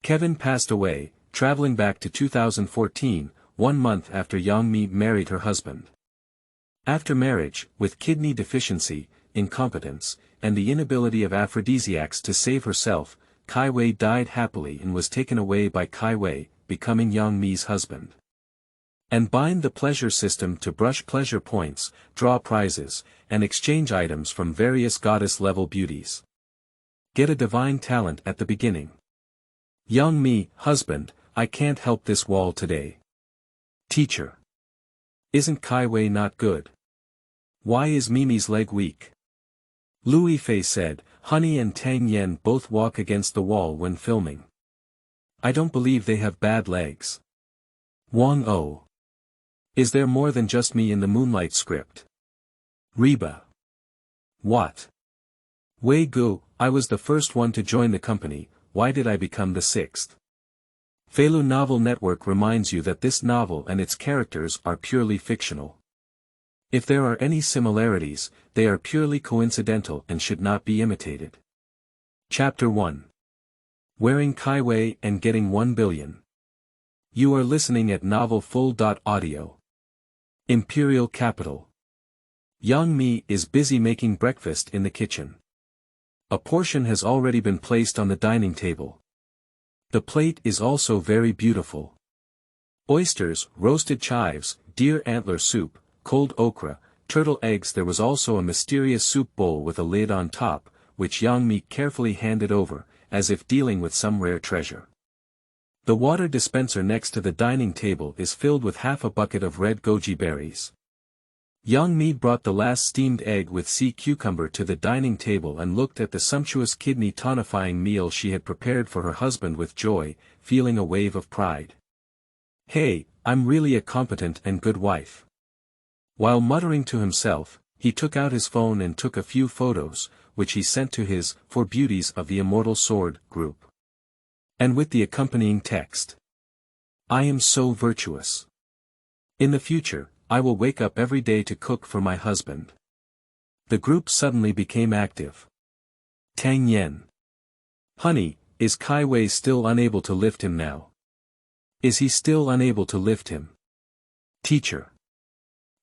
Kevin passed away, traveling back to 2014, 1 month after Yang Mi married her husband. After marriage, with kidney deficiency, incompetence, and the inability of aphrodisiacs to save herself, Kaiwei died happily and was taken away by Kaiwei, becoming Yang Mi's husband. And bind the pleasure system to brush pleasure points, draw prizes, and exchange items from various goddess-level beauties. Get a divine talent at the beginning. Yang Mi, husband, I can't help this wall today. Teacher. Isn't Kaiwei not good? Why is Mimi's leg weak? Liu Yifei said, Honey and Tang Yan both walk against the wall when filming. I don't believe they have bad legs. Wang Ou. Is there more than just me in the Moonlight script? Reba. What? Wei Ge, I was the first one to join the company, why did I become the sixth? Feilu Novel Network reminds you that this novel and its characters are purely fictional. If there are any similarities, they are purely coincidental and should not be imitated. Chapter 1. Wearing Kaiwei and getting 1 billion. You are listening at novelfull.audio. Imperial Capital. Yang Mi is busy making breakfast in the kitchen. A portion has already been placed on the dining table. The plate is also very beautiful. Oysters, roasted chives, deer antler soup, cold okra, turtle eggs. There was also a mysterious soup bowl with a lid on top, which Yang Mi carefully handed over, as if dealing with some rare treasure. The water dispenser next to the dining table is filled with half a bucket of red goji berries. Yang Mi brought the last steamed egg with sea cucumber to the dining table and looked at the sumptuous kidney tonifying meal she had prepared for her husband with joy, feeling a wave of pride. Hey, I'm really a competent and good wife. While muttering to himself, he took out his phone and took a few photos, which he sent to his For Beauties of the Immortal Sword group. And with the accompanying text. I am so virtuous. In the future, I will wake up every day to cook for my husband. The group suddenly became active. Tang Yan. Honey, is Kaiwei still unable to lift him now? Is he still unable to lift him? Teacher.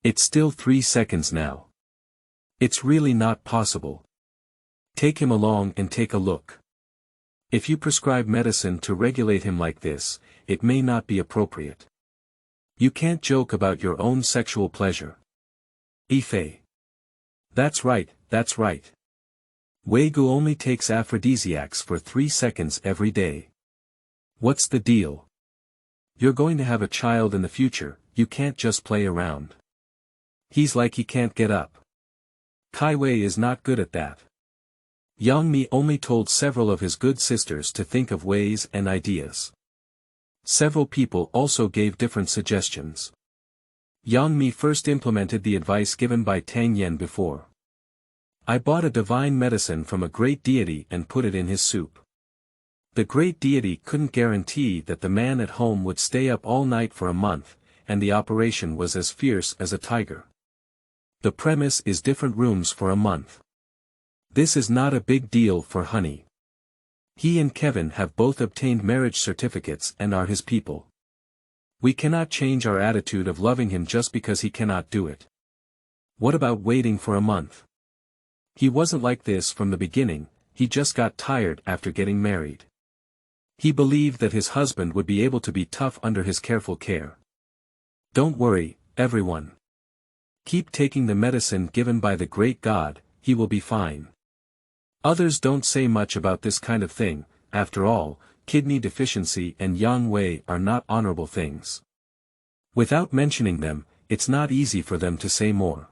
It's still 3 seconds now. It's really not possible. Take him along and take a look. If you prescribe medicine to regulate him like this, it may not be appropriate. You can't joke about your own sexual pleasure. Yifei. That's right, that's right. Wei Ge only takes aphrodisiacs for 3 seconds every day. What's the deal? You're going to have a child in the future, you can't just play around. He's like he can't get up. Kaiwei is not good at that. Yang Mi only told several of his good sisters to think of ways and ideas. Several people also gave different suggestions. Yang Mi first implemented the advice given by Tang Yan before. I bought a divine medicine from a great deity and put it in his soup. The great deity couldn't guarantee that the man at home would stay up all night for a month, and the operation was as fierce as a tiger. The premise is different rooms for a month. This is not a big deal for Honey. He and Kevin have both obtained marriage certificates and are his people. We cannot change our attitude of loving him just because he cannot do it. What about waiting for a month? He wasn't like this from the beginning, he just got tired after getting married. He believed that his husband would be able to be tough under his careful care. Don't worry, everyone. Keep taking the medicine given by the great God, he will be fine. Others don't say much about this kind of thing, after all, kidney deficiency and yang wei are not honorable things. Without mentioning them, it's not easy for them to say more.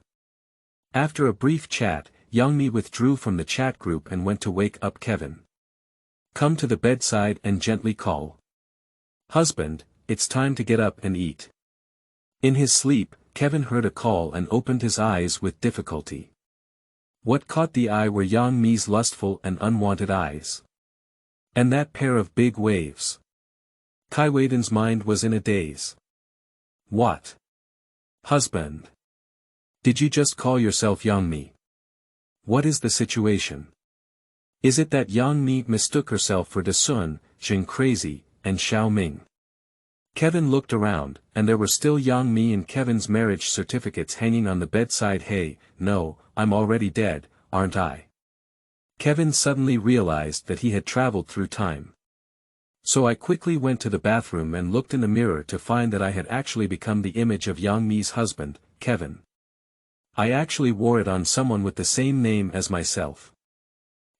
After a brief chat, Yang Mi withdrew from the chat group and went to wake up Kevin. Come to the bedside and gently call. Husband, it's time to get up and eat. In his sleep, Kevin heard a call and opened his eyes with difficulty. What caught the eye were Yang Mi's lustful and unwanted eyes. And that pair of big waves. Kaiwei's mind was in a daze. What? Husband? Did you just call yourself Yang Mi? What is the situation? Is it that Yang Mi mistook herself for De Sun, Jing Crazy, and Xiao Ming? Kevin looked around, and there were still Yang Mi and Kevin's marriage certificates hanging on the bedside. Hey, no, I'm already dead, aren't I? Kevin suddenly realized that he had traveled through time. So I quickly went to the bathroom and looked in the mirror to find that I had actually become the image of Yang Mi's husband, Kevin. I actually wore it on someone with the same name as myself.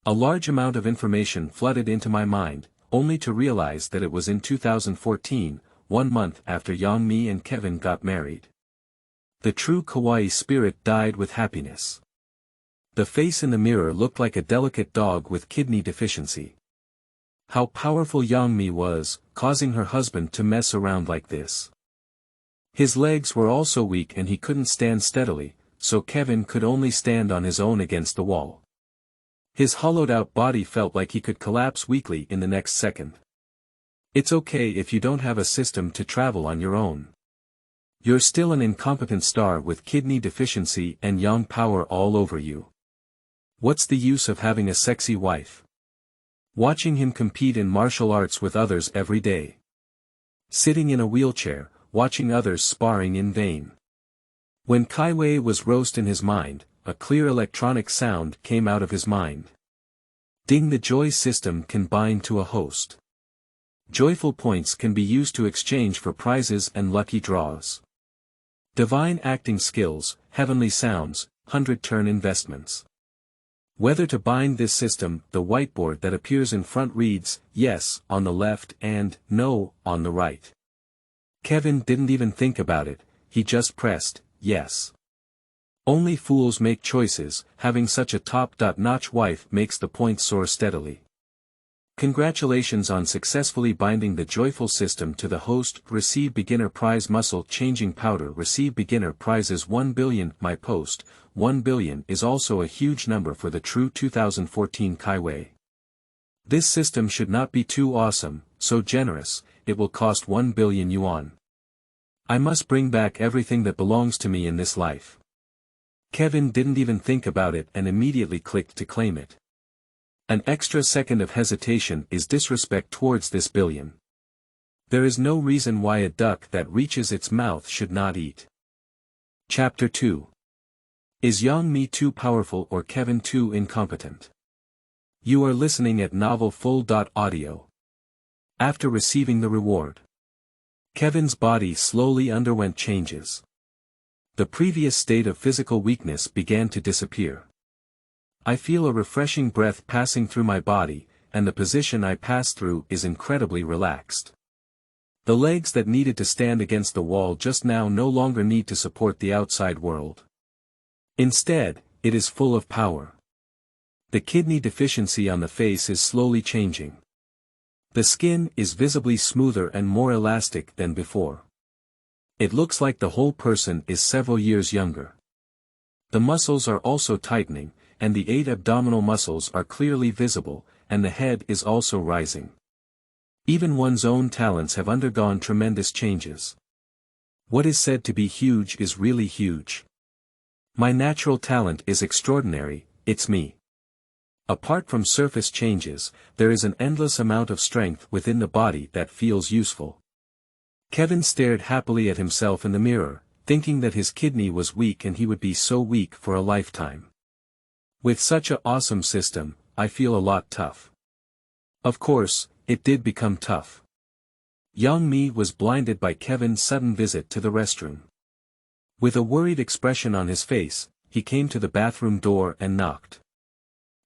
A large amount of information flooded into my mind, only to realize that it was in 2014, 1 month after Yang Mi and Kevin got married. The true kawaii spirit died with happiness. The face in the mirror looked like a delicate dog with kidney deficiency. How powerful Yang Mi was, causing her husband to mess around like this. His legs were also weak and he couldn't stand steadily, so Kevin could only stand on his own against the wall. His hollowed-out body felt like he could collapse weakly in the next second. It's okay if you don't have a system to travel on your own. You're still an incompetent star with kidney deficiency and yang power all over you. What's the use of having a sexy wife? Watching him compete in martial arts with others every day. Sitting in a wheelchair, watching others sparring in vain. When Kaiwei was roast in his mind, a clear electronic sound came out of his mind. Ding, the joy system can bind to a host. Joyful points can be used to exchange for prizes and lucky draws. Divine acting skills, heavenly sounds, 100-turn investments. Whether to bind this system, the whiteboard that appears in front reads, yes, on the left and, no, on the right. Kevin didn't even think about it, he just pressed, yes. Only fools make choices, having such a top-notch wife makes the points soar steadily. Congratulations on successfully binding the joyful system to the host. Receive beginner prize muscle changing powder. Receive beginner prizes 1 billion. My post, 1 billion is also a huge number for the true 2014 Kaiwei. This system should not be too awesome, so generous, it will cost 1 billion yuan. I must bring back everything that belongs to me in this life. Kevin didn't even think about it and immediately clicked to claim it. An extra second of hesitation is disrespect towards this billion. There is no reason why a duck that reaches its mouth should not eat. Chapter 2. Is Yang Mi too powerful or Kevin too incompetent? You are listening at novelfull.audio. After receiving the reward, Kevin's body slowly underwent changes. The previous state of physical weakness began to disappear. I feel a refreshing breath passing through my body, and the position I pass through is incredibly relaxed. The legs that needed to stand against the wall just now no longer need to support the outside world. Instead, it is full of power. The kidney deficiency on the face is slowly changing. The skin is visibly smoother and more elastic than before. It looks like the whole person is several years younger. The muscles are also tightening, and the 8 abdominal muscles are clearly visible, and the head is also rising. Even one's own talents have undergone tremendous changes. What is said to be huge is really huge. My natural talent is extraordinary, it's me. Apart from surface changes, there is an endless amount of strength within the body that feels useful. Kevin stared happily at himself in the mirror, thinking that his kidney was weak and he would be so weak for a lifetime. With such a awesome system, I feel a lot tough. Of course, it did become tough. Yang Mi was blinded by Kevin's sudden visit to the restroom. With a worried expression on his face, he came to the bathroom door and knocked.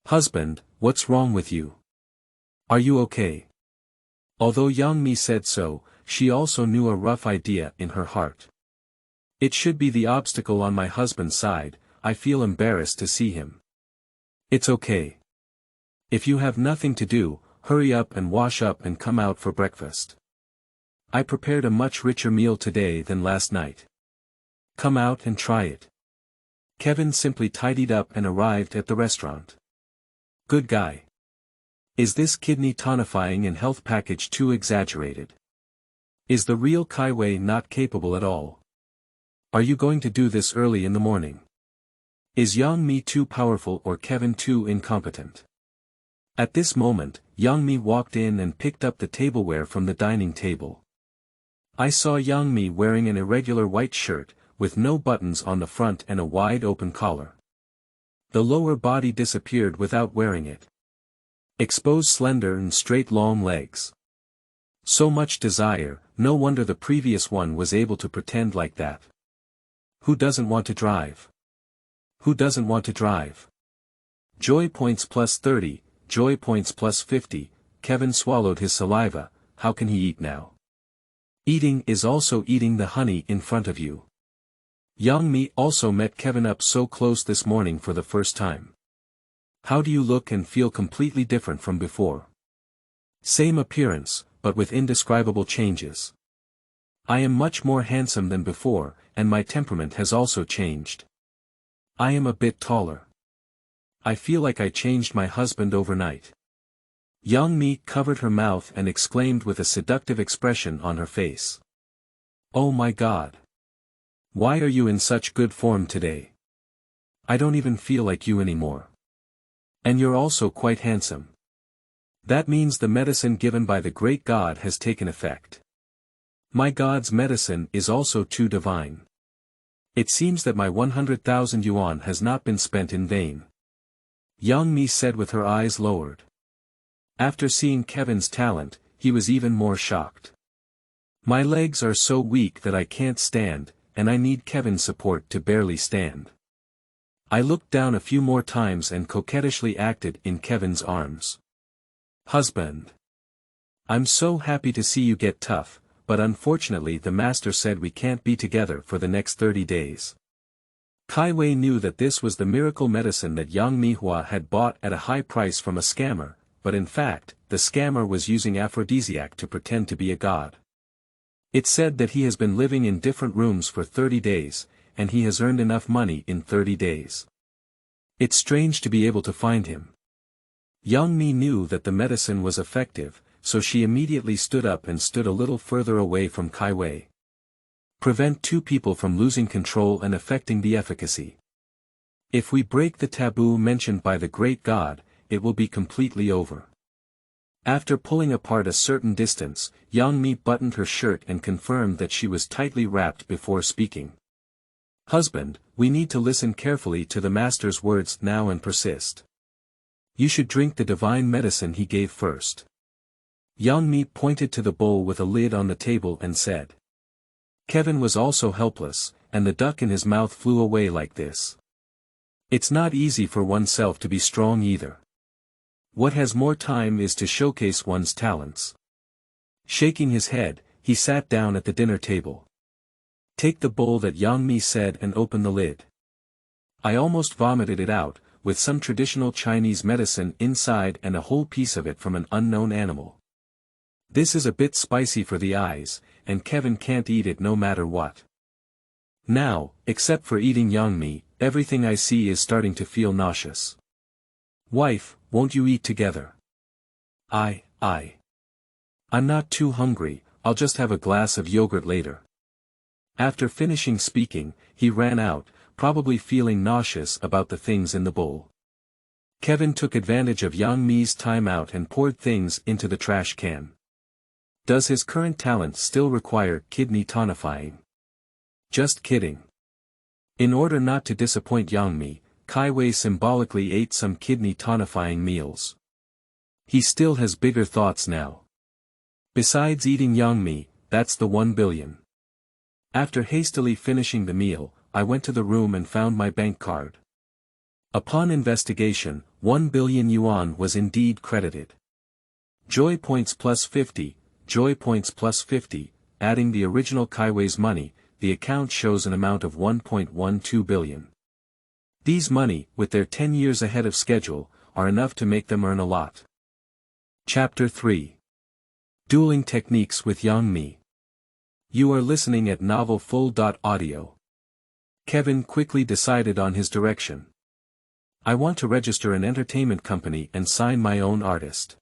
Husband, what's wrong with you? Are you okay? Although Yang Mi said so, she also knew a rough idea in her heart. It should be the obstacle on my husband's side, I feel embarrassed to see him. It's okay. If you have nothing to do, hurry up and wash up and come out for breakfast. I prepared a much richer meal today than last night. Come out and try it. Kevin simply tidied up and arrived at the restaurant. Good guy. Is this kidney tonifying and health package too exaggerated? Is the real Kaiwei not capable at all? Are you going to do this early in the morning? Is Yang Mi too powerful or Kevin too incompetent? At this moment, Yang Mi walked in and picked up the tableware from the dining table. I saw Yang Mi wearing an irregular white shirt, with no buttons on the front and a wide open collar. The lower body disappeared without wearing it. Exposed slender and straight long legs. So much desire, no wonder the previous one was able to pretend like that. Who doesn't want to drive? Who doesn't want to drive? Joy points plus 30, joy points plus 50, Kevin swallowed his saliva, how can he eat now? Eating is also eating the honey in front of you. Yang Mi also met Kevin up so close this morning for the first time. How do you look and feel completely different from before? Same appearance, but with indescribable changes. I am much more handsome than before, and my temperament has also changed. I am a bit taller. I feel like I changed my husband overnight. Yang Mi covered her mouth and exclaimed with a seductive expression on her face. Oh my God! Why are you in such good form today? I don't even feel like you anymore. And you're also quite handsome. That means the medicine given by the great God has taken effect. My God's medicine is also too divine. It seems that my 100,000 yuan has not been spent in vain. Yang Mi said with her eyes lowered. After seeing Kevin's talent, he was even more shocked. My legs are so weak that I can't stand, and I need Kevin's support to barely stand. I looked down a few more times and coquettishly acted in Kevin's arms. Husband. I'm so happy to see you get tough, but unfortunately the master said we can't be together for the next 30 days. Kaiwei knew that this was the miracle medicine that Yang Mihua had bought at a high price from a scammer, but in fact, the scammer was using aphrodisiac to pretend to be a god. It said that he has been living in different rooms for 30 days, and he has earned enough money in 30 days. It's strange to be able to find him. Yang Mi knew that the medicine was effective, so she immediately stood up and stood a little further away from Kaiwei. Prevent two people from losing control and affecting the efficacy. If we break the taboo mentioned by the great God, it will be completely over. After pulling apart a certain distance, Yang Mi buttoned her shirt and confirmed that she was tightly wrapped before speaking. Husband, we need to listen carefully to the master's words now and persist. You should drink the divine medicine he gave first. Yang Mi pointed to the bowl with a lid on the table and said. Kevin was also helpless, and the duck in his mouth flew away like this. It's not easy for oneself to be strong either. What has more time is to showcase one's talents. Shaking his head, he sat down at the dinner table. Take the bowl that Yang Mi said and open the lid. I almost vomited it out, with some traditional Chinese medicine inside and a whole piece of it from an unknown animal. This is a bit spicy for the eyes, and Kevin can't eat it no matter what. Now, except for eating Yang Mi, everything I see is starting to feel nauseous. Wife, won't you eat together? I'm not too hungry, I'll just have a glass of yogurt later. After finishing speaking, he ran out, probably feeling nauseous about the things in the bowl. Kevin took advantage of Yang Mi's time out and poured things into the trash can. Does his current talent still require kidney tonifying? Just kidding. In order not to disappoint Yang Mi, Kaiwei symbolically ate some kidney tonifying meals. He still has bigger thoughts now. Besides eating Yang Mi, that's the 1 billion. After hastily finishing the meal, I went to the room and found my bank card. Upon investigation, 1 billion yuan was indeed credited. Joy points plus 50, joy points plus 50, adding the original Kaiwei's money, the account shows an amount of 1.12 billion. These money, with their 10 years ahead of schedule, are enough to make them earn a lot. Chapter 3. Dueling Techniques with Yang Mi. You are listening at novelfull.audio. Kevin quickly decided on his direction. I want to register an entertainment company and sign my own artist.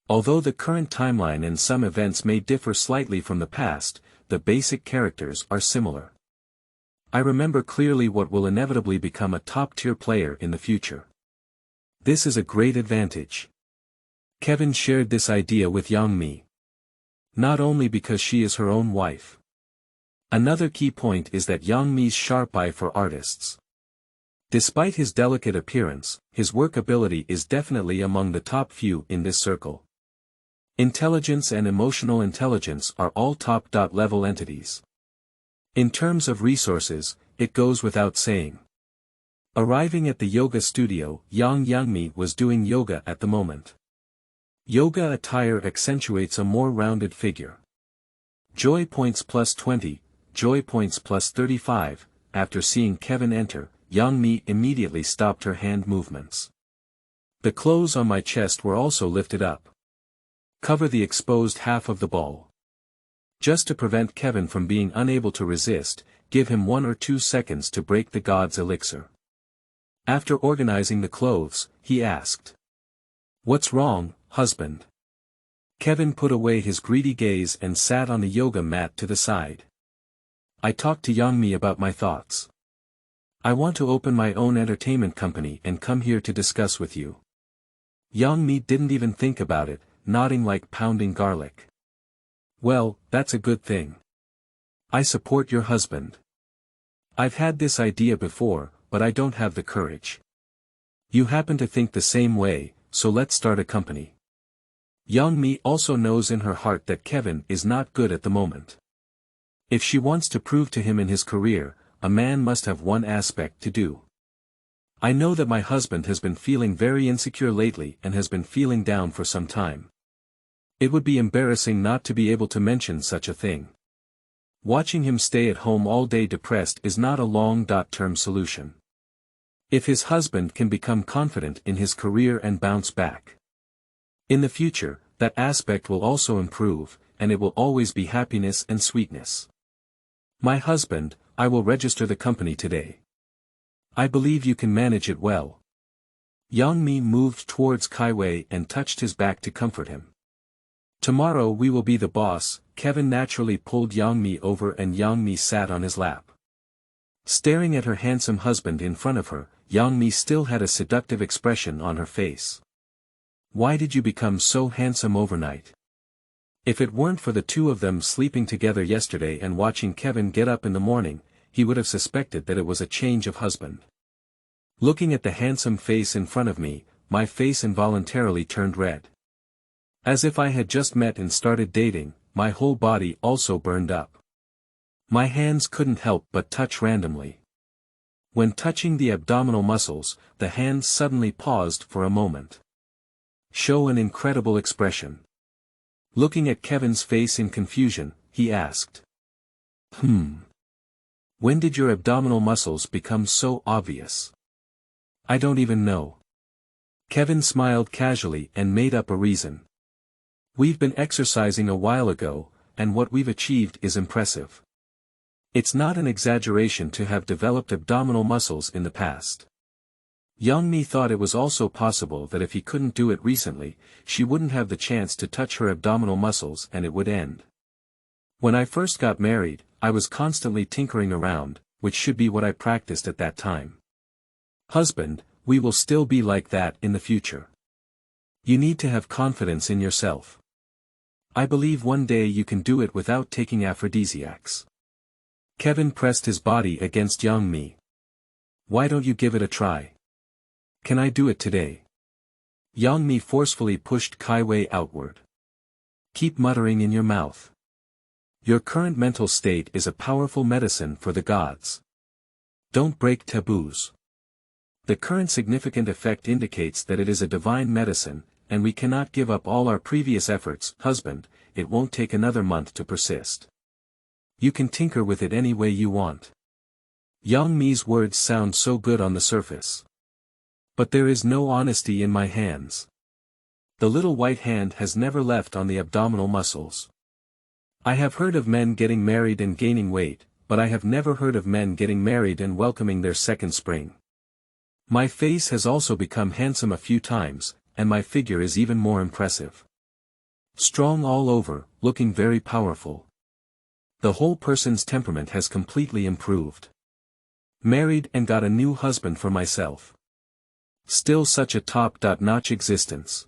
Although the current timeline and some events may differ slightly from the past, the basic characters are similar. I remember clearly what will inevitably become a top-tier player in the future. This is a great advantage. Kevin shared this idea with Yang Mi. Not only because she is her own wife. Another key point is that Yang Mi's sharp eye for artists. Despite his delicate appearance, his work ability is definitely among the top few in this circle. Intelligence and emotional intelligence are all top-level entities. In terms of resources, it goes without saying. Arriving at the yoga studio, Yang Mi was doing yoga at the moment. Yoga attire accentuates a more rounded figure. Joy points +20, joy points +35, after seeing Kevin enter, Yang Mi immediately stopped her hand movements. The clothes on my chest were also lifted up. Cover the exposed half of the ball. Just to prevent Kevin from being unable to resist, give him 1 or 2 seconds to break the god's elixir. After organizing the clothes, he asked. "What's wrong, husband?" Kevin put away his greedy gaze and sat on the yoga mat to the side. I talked to Yang Mi about my thoughts. I want to open my own entertainment company and come here to discuss with you. Yang Mi didn't even think about it, nodding like pounding garlic. Well, that's a good thing. I support your husband. I've had this idea before, but I don't have the courage. You happen to think the same way, so let's start a company. Yang Mi also knows in her heart that Kevin is not good at the moment. If she wants to prove to him in his career, a man must have one aspect to do. I know that my husband has been feeling very insecure lately and has been feeling down for some time. It would be embarrassing not to be able to mention such a thing. Watching him stay at home all day depressed is not a long-term solution. If his husband can become confident in his career and bounce back in the future, that aspect will also improve, and it will always be happiness and sweetness. My husband, I will register the company today. I believe you can manage it well. Yang Mi moved towards Kaiwei and touched his back to comfort him. Tomorrow we will be the boss. Kevin naturally pulled Yang Mi over and Yang Mi sat on his lap. Staring at her handsome husband in front of her, Yang Mi still had a seductive expression on her face. Why did you become so handsome overnight? If it weren't for the two of them sleeping together yesterday and watching Kevin get up in the morning, he would have suspected that it was a change of husband. Looking at the handsome face in front of me, my face involuntarily turned red. As if I had just met and started dating, my whole body also burned up. My hands couldn't help but touch randomly. When touching the abdominal muscles, the hands suddenly paused for a moment. Show an incredible expression. Looking at Kevin's face in confusion, he asked. When did your abdominal muscles become so obvious? I don't even know. Kevin smiled casually and made up a reason. We've been exercising a while ago, and what we've achieved is impressive. It's not an exaggeration to have developed abdominal muscles in the past. Yang Mi thought it was also possible that if he couldn't do it recently, she wouldn't have the chance to touch her abdominal muscles and it would end. When I first got married, I was constantly tinkering around, which should be what I practiced at that time. Husband, we will still be like that in the future. You need to have confidence in yourself. I believe one day you can do it without taking aphrodisiacs. Kevin pressed his body against Yang Mi. Why don't you give it a try? Can I do it today? Yang Mi forcefully pushed Kaiwei outward. Keep muttering in your mouth. Your current mental state is a powerful medicine for the gods. Don't break taboos. The current significant effect indicates that it is a divine medicine, and we cannot give up all our previous efforts. Husband, it won't take another month to persist. You can tinker with it any way you want. Yang Mi's words sound so good on the surface. But there is no honesty in my hands. The little white hand has never left on the abdominal muscles. I have heard of men getting married and gaining weight, but I have never heard of men getting married and welcoming their second spring. My face has also become handsome a few times, and my figure is even more impressive. Strong all over, looking very powerful. The whole person's temperament has completely improved. Married and got a new husband for myself. Still such a top-notch existence.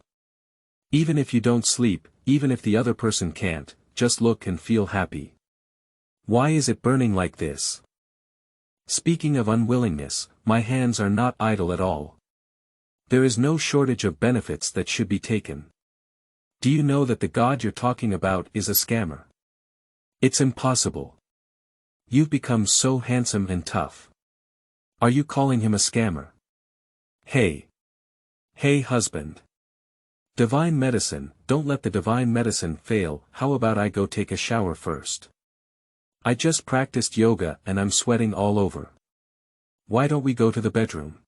Even if you don't sleep, even if the other person can't, just look and feel happy. Why is it burning like this? Speaking of unwillingness, my hands are not idle at all. There is no shortage of benefits that should be taken. Do you know that the God you're talking about is a scammer? It's impossible. You've become so handsome and tough. Are you calling him a scammer? Hey. Hey husband. Divine medicine, don't let the divine medicine fail. How about I go take a shower first? I just practiced yoga and I'm sweating all over. Why don't we go to the bedroom?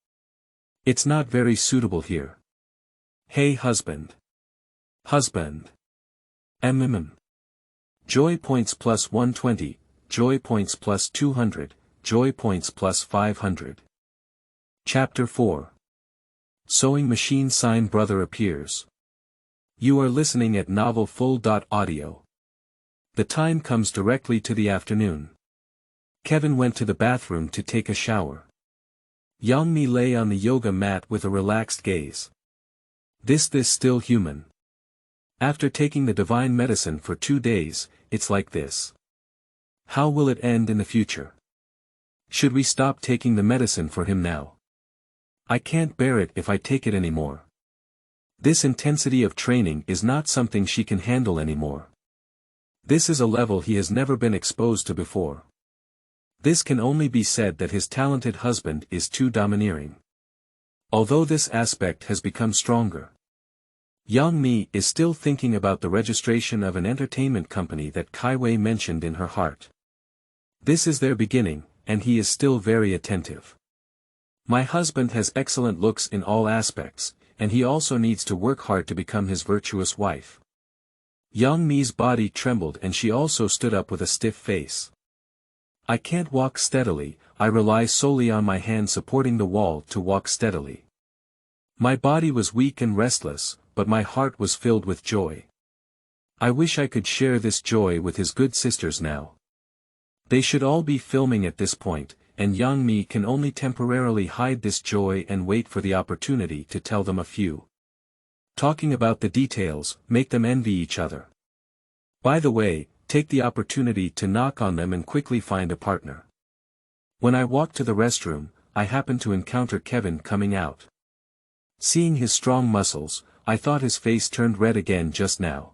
It's not very suitable here. Hey husband. Husband. Joy points plus 120, joy points plus 200, joy points plus 500. Chapter 4. Sewing machine sign brother appears. You are listening at novel full.audio. The time comes directly to the afternoon. Kevin went to the bathroom to take a shower. Yang Mi lay on the yoga mat with a relaxed gaze. This still human. After taking the divine medicine for 2 days, it's like this. How will it end in the future? Should we stop taking the medicine for him now? I can't bear it if I take it anymore. This intensity of training is not something she can handle anymore. This is a level he has never been exposed to before. This can only be said that his talented husband is too domineering. Although this aspect has become stronger. Yang Mi is still thinking about the registration of an entertainment company that Kaiwei mentioned in her heart. This is their beginning, and he is still very attentive. My husband has excellent looks in all aspects, and he also needs to work hard to become his virtuous wife. Yang Mi's body trembled and she also stood up with a stiff face. I can't walk steadily, I rely solely on my hand supporting the wall to walk steadily. My body was weak and restless, but my heart was filled with joy. I wish I could share this joy with his good sisters now. They should all be filming at this point, and Yang Mi can only temporarily hide this joy and wait for the opportunity to tell them a few. Talking about the details, make them envy each other. By the way, take the opportunity to knock on them and quickly find a partner. When I walked to the restroom, I happened to encounter Kevin coming out. Seeing his strong muscles, I thought his face turned red again just now.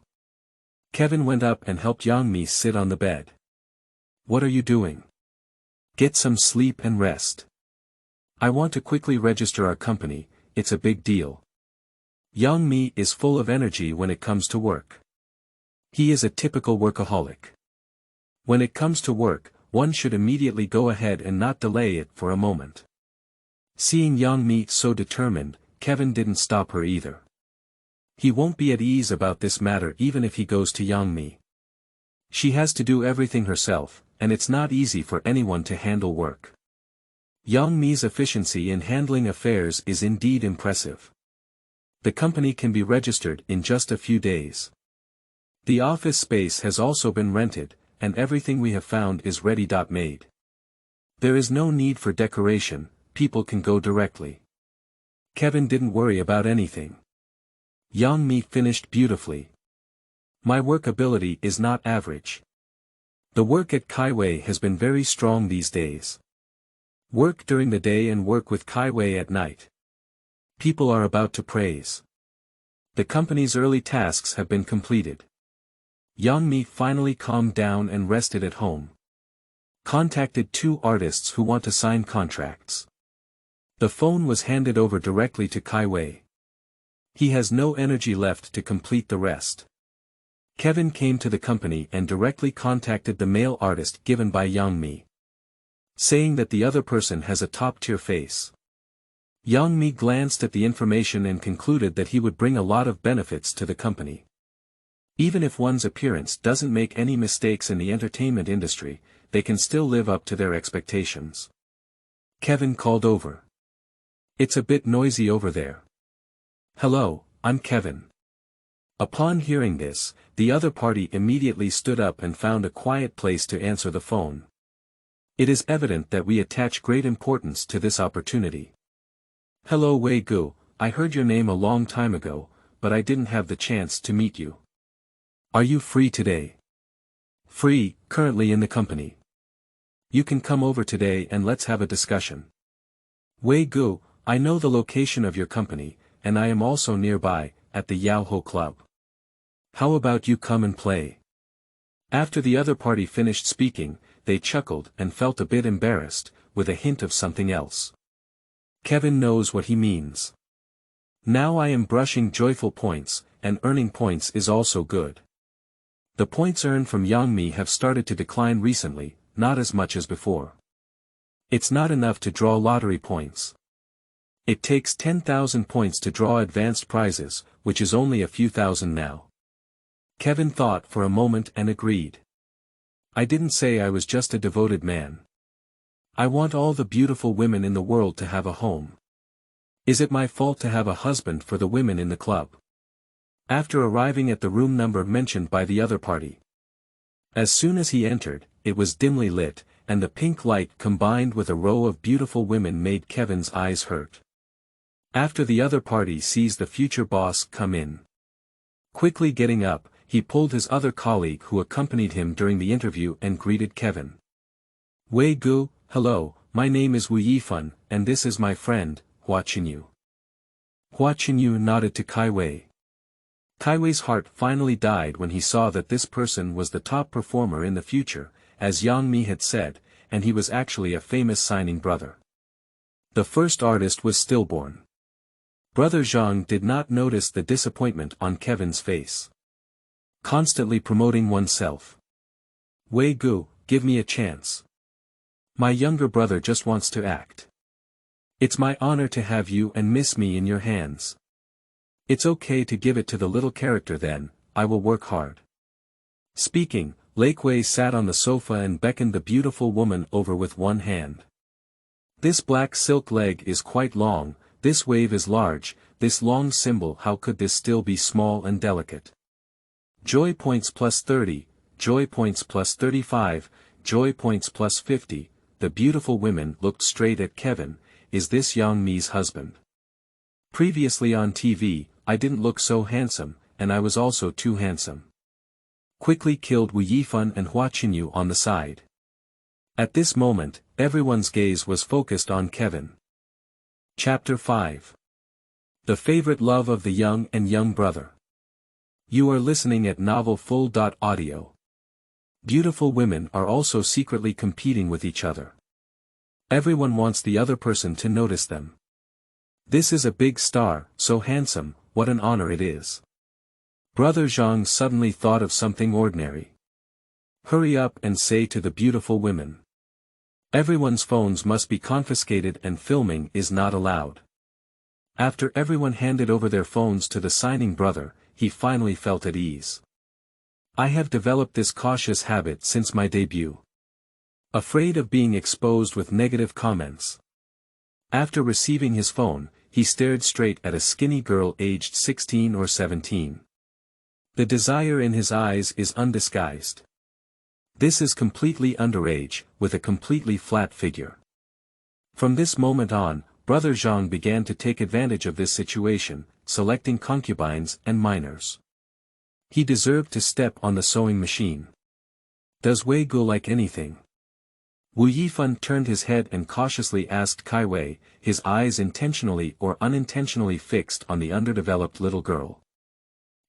Kevin went up and helped Yang Mi sit on the bed. What are you doing? Get some sleep and rest. I want to quickly register our company, it's a big deal. Yang Mi is full of energy when it comes to work. He is a typical workaholic. When it comes to work, one should immediately go ahead and not delay it for a moment. Seeing Yang Mi so determined, Kevin didn't stop her either. He won't be at ease about this matter even if he goes to Yang Mi. She has to do everything herself, and it's not easy for anyone to handle work. Yang Mi's efficiency in handling affairs is indeed impressive. The company can be registered in just a few days. The office space has also been rented, and everything we have found is ready-made. There is no need for decoration, people can go directly. Kevin didn't worry about anything. Yang Mi finished beautifully. My work ability is not average. The work at Kaiwei has been very strong these days. Work during the day and work with Kaiwei at night. People are about to praise. The company's early tasks have been completed. Yang Mi finally calmed down and rested at home. Contacted 2 artists who want to sign contracts. The phone was handed over directly to Kaiwei. He has no energy left to complete the rest. Kevin came to the company and directly contacted the male artist given by Yang Mi. Saying that the other person has a top-tier face. Yang Mi glanced at the information and concluded that he would bring a lot of benefits to the company. Even if one's appearance doesn't make any mistakes in the entertainment industry, they can still live up to their expectations. Kevin called over. It's a bit noisy over there. Hello, I'm Kevin. Upon hearing this, the other party immediately stood up and found a quiet place to answer the phone. It is evident that we attach great importance to this opportunity. Hello Wei Ge, I heard your name a long time ago, but I didn't have the chance to meet you. Are you free today? Free, currently in the company. You can come over today and let's have a discussion. Wei Ge, I know the location of your company, and I am also nearby, at the Yao Ho Club. How about you come and play? After the other party finished speaking, they chuckled and felt a bit embarrassed, with a hint of something else. Kevin knows what he means. Now I am brushing joyful points, and earning points is also good. The points earned from Yang Mi have started to decline recently, not as much as before. It's not enough to draw lottery points. It takes 10,000 points to draw advanced prizes, which is only a few thousand now. Kevin thought for a moment and agreed. I didn't say I was just a devoted man. I want all the beautiful women in the world to have a home. Is it my fault to have a husband for the women in the club? After arriving at the room number mentioned by the other party. As soon as he entered, it was dimly lit, and the pink light combined with a row of beautiful women made Kevin's eyes hurt. After the other party sees the future boss come in. Quickly getting up, he pulled his other colleague who accompanied him during the interview and greeted Kevin. Wei Ge, hello, my name is Liu Yifei, and this is my friend, Hua Qinyu. Hua Qinyu nodded to Kaiwei. Kaiwei's heart finally died when he saw that this person was the top performer in the future, as Yang Mi had said, and he was actually a famous signing brother. The first artist was stillborn. Brother Zhang did not notice the disappointment on Kevin's face. Constantly promoting oneself. Wei Ge, give me a chance. My younger brother just wants to act. It's my honor to have you and Miss Me in your hands. It's okay to give it to the little character then, I will work hard. Speaking, Wei sat on the sofa and beckoned the beautiful woman over with one hand. This black silk leg is quite long, this wave is large, this long symbol, how could this still be small and delicate? Joy points plus 30, joy points plus 35, joy points plus 50, the beautiful women looked straight at Kevin, is this Yang Mi's husband? Previously on TV, I didn't look so handsome, and I was also too handsome. Quickly killed Liu Yifei and Hua Qinyu on the side. At this moment, everyone's gaze was focused on Kevin. Chapter 5. The favorite love of the young and young brother. You are listening at Novel Full.audio. Beautiful women are also secretly competing with each other. Everyone wants the other person to notice them. This is a big star, so handsome, what an honor it is. Brother Zhang suddenly thought of something ordinary. Hurry up and say to the beautiful women. Everyone's phones must be confiscated and filming is not allowed. After everyone handed over their phones to the signing brother, he finally felt at ease. I have developed this cautious habit since my debut. Afraid of being exposed with negative comments. After receiving his phone, he stared straight at a skinny girl aged 16 or 17. The desire in his eyes is undisguised. This is completely underage, with a completely flat figure. From this moment on, Brother Zhang began to take advantage of this situation, selecting concubines and minors. He deserved to step on the sewing machine. Does Wei Ge like anything? Liu Yifei turned his head and cautiously asked Kaiwei, his eyes intentionally or unintentionally fixed on the underdeveloped little girl.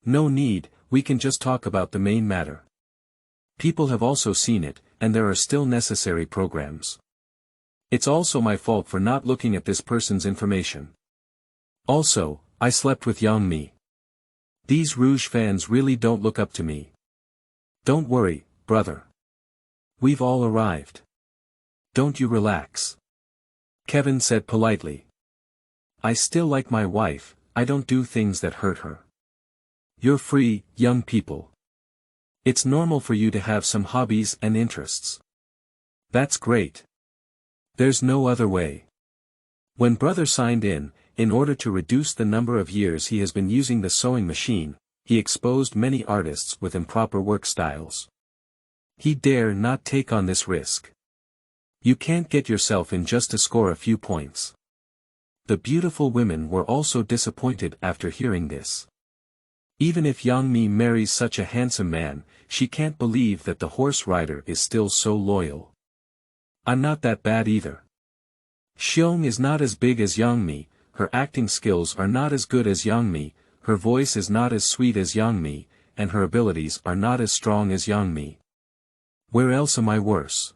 No need, we can just talk about the main matter. People have also seen it, and there are still necessary programs. It's also my fault for not looking at this person's information. Also, I slept with Yang Mi. These Rouge fans really don't look up to me. Don't worry, brother. We've all arrived. Don't you relax. Kevin said politely. I still like my wife, I don't do things that hurt her. You're free, young people. It's normal for you to have some hobbies and interests. That's great. There's no other way. When brother signed in order to reduce the number of years he has been using the sewing machine, he exposed many artists with improper work styles. He dare not take on this risk. You can't get yourself in just to score a few points. The beautiful women were also disappointed after hearing this. Even if Yang Mi marries such a handsome man, she can't believe that the horse rider is still so loyal. I'm not that bad either. Xiong is not as big as Yang Mi, her acting skills are not as good as Yang Mi, her voice is not as sweet as Yang Mi, and her abilities are not as strong as Yang Mi. Where else am I worse?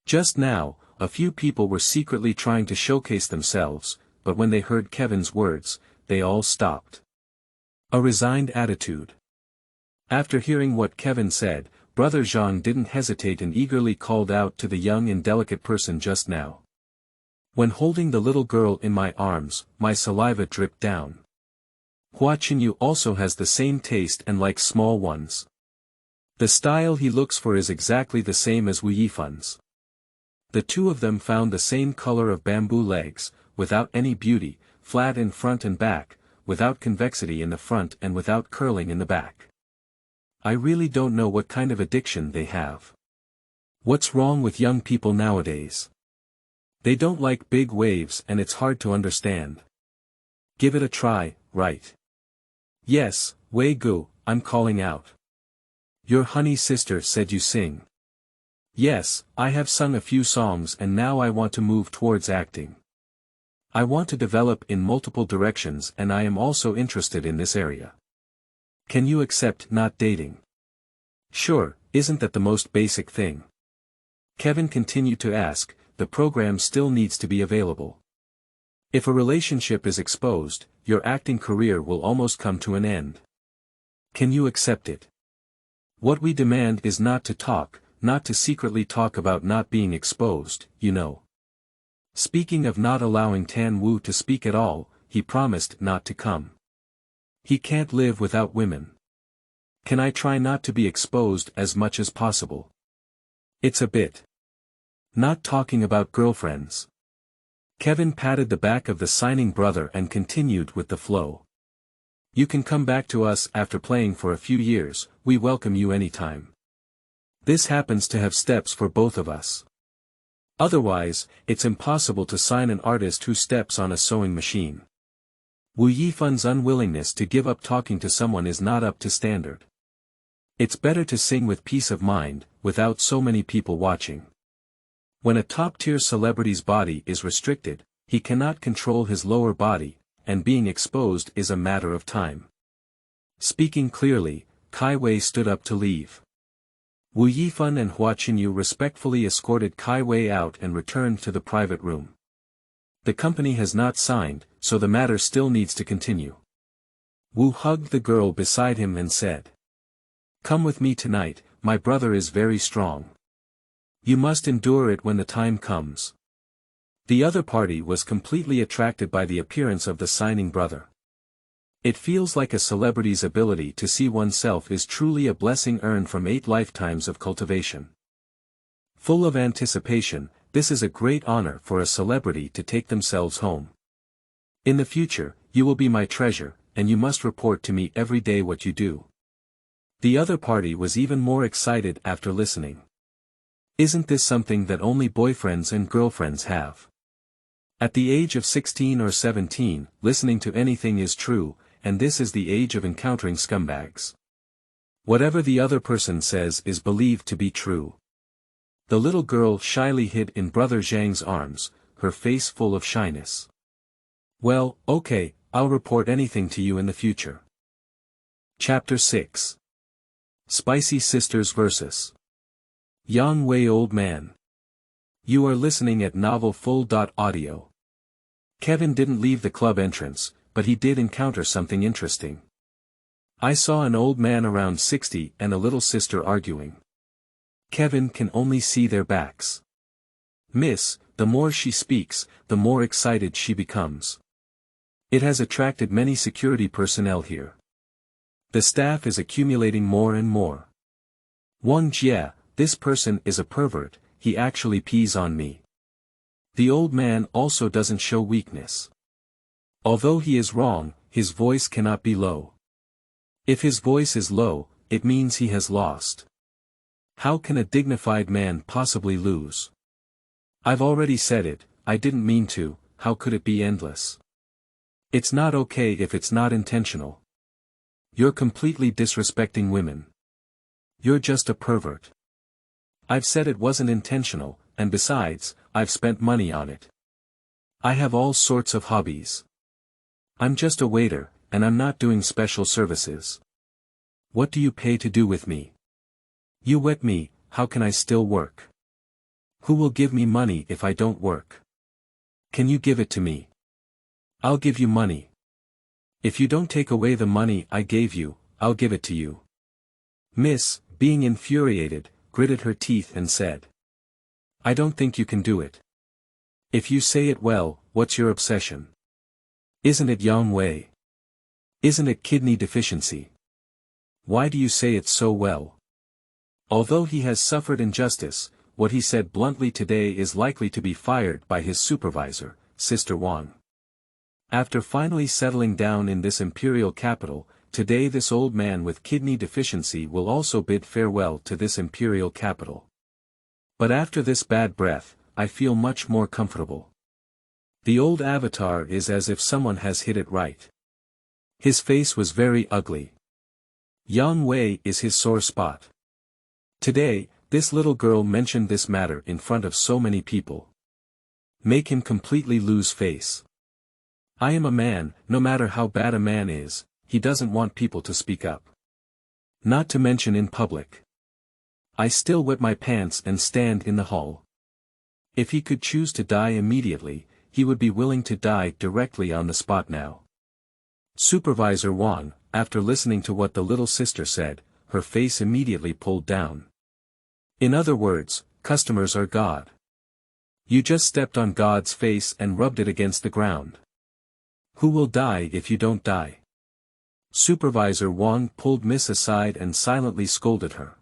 Just now, a few people were secretly trying to showcase themselves, but when they heard Kevin's words, they all stopped. A resigned attitude. After hearing what Kevin said, Brother Zhang didn't hesitate and eagerly called out to the young and delicate person just now. When holding the little girl in my arms, my saliva dripped down. Hua Qinyu also has the same taste and likes small ones. The style he looks for is exactly the same as Wu Yifen's. The two of them found the same color of bamboo legs, without any beauty, flat in front and back, without convexity in the front and without curling in the back. I really don't know what kind of addiction they have. What's wrong with young people nowadays? They don't like big waves and it's hard to understand. Give it a try, right? Yes, Wei Ge, I'm calling out. Your honey sister said you sing. Yes, I have sung a few songs and now I want to move towards acting. I want to develop in multiple directions and I am also interested in this area. Can you accept not dating? Sure, isn't that the most basic thing? Kevin continued to ask, the program still needs to be available. If a relationship is exposed, your acting career will almost come to an end. Can you accept it? What we demand is not to talk, not to secretly talk about not being exposed, you know. Speaking of not allowing Tan Wu to speak at all, he promised not to come. He can't live without women. Can I try not to be exposed as much as possible? It's a bit. Not talking about girlfriends. Kevin patted the back of the signing brother and continued with the flow. You can come back to us after playing for a few years, we welcome you anytime. This happens to have steps for both of us. Otherwise, it's impossible to sign an artist who steps on a sewing machine. Wu Yifen's unwillingness to give up talking to someone is not up to standard. It's better to sing with peace of mind, without so many people watching. When a top-tier celebrity's body is restricted, he cannot control his lower body, and being exposed is a matter of time. Speaking clearly, Kaiwei stood up to leave. Wu Yifen and Hua Qinyu respectfully escorted Kaiwei out and returned to the private room. The company has not signed, so the matter still needs to continue. Wu hugged the girl beside him and said, "Come with me tonight, my brother is very strong. You must endure it when the time comes." The other party was completely attracted by the appearance of the signing brother. It feels like a celebrity's ability to see oneself is truly a blessing earned from 8 lifetimes of cultivation. Full of anticipation, this is a great honor for a celebrity to take themselves home. In the future, you will be my treasure, and you must report to me every day what you do. The other party was even more excited after listening. Isn't this something that only boyfriends and girlfriends have? At the age of 16 or 17, listening to anything is true, and this is the age of encountering scumbags. Whatever the other person says is believed to be true. The little girl shyly hid in Brother Zhang's arms, her face full of shyness. Well, okay, I'll report anything to you in the future. Chapter 6. Spicy Sisters vs. Yang Wei Old Man. You are listening at novelfull.audio. Kevin didn't leave the club entrance, but he did encounter something interesting. I saw an old man around 60 and a little sister arguing. Kevin can only see their backs. Miss, the more she speaks, the more excited she becomes. It has attracted many security personnel here. The staff is accumulating more and more. Wang Jie, this person is a pervert, he actually pees on me. The old man also doesn't show weakness. Although he is wrong, his voice cannot be low. If his voice is low, it means he has lost. How can a dignified man possibly lose? I've already said it, I didn't mean to, how could it be endless? It's not okay if it's not intentional. You're completely disrespecting women. You're just a pervert. I've said it wasn't intentional, and besides, I've spent money on it. I have all sorts of hobbies. I'm just a waiter, and I'm not doing special services. What do you pay to do with me? You wet me, how can I still work? Who will give me money if I don't work? Can you give it to me? I'll give you money. If you don't take away the money I gave you, I'll give it to you. Miss, being infuriated, gritted her teeth and said. I don't think you can do it. If you say it well, what's your obsession? Isn't it Yang Wei? Isn't it kidney deficiency? Why do you say it so well? Although he has suffered injustice, what he said bluntly today is likely to be fired by his supervisor, Sister Wang. After finally settling down in this imperial capital, today this old man with kidney deficiency will also bid farewell to this imperial capital. But after this bad breath, I feel much more comfortable. The old avatar is as if someone has hit it right. His face was very ugly. Yang Wei is his sore spot. Today, this little girl mentioned this matter in front of so many people. Make him completely lose face. I am a man, no matter how bad a man is, he doesn't want people to speak up. Not to mention in public. I still wet my pants and stand in the hall. If he could choose to die immediately, he would be willing to die directly on the spot now. Supervisor Wang, after listening to what the little sister said, her face immediately pulled down. In other words, customers are God. You just stepped on God's face and rubbed it against the ground. Who will die if you don't die? Supervisor Wang pulled Miss aside and silently scolded her.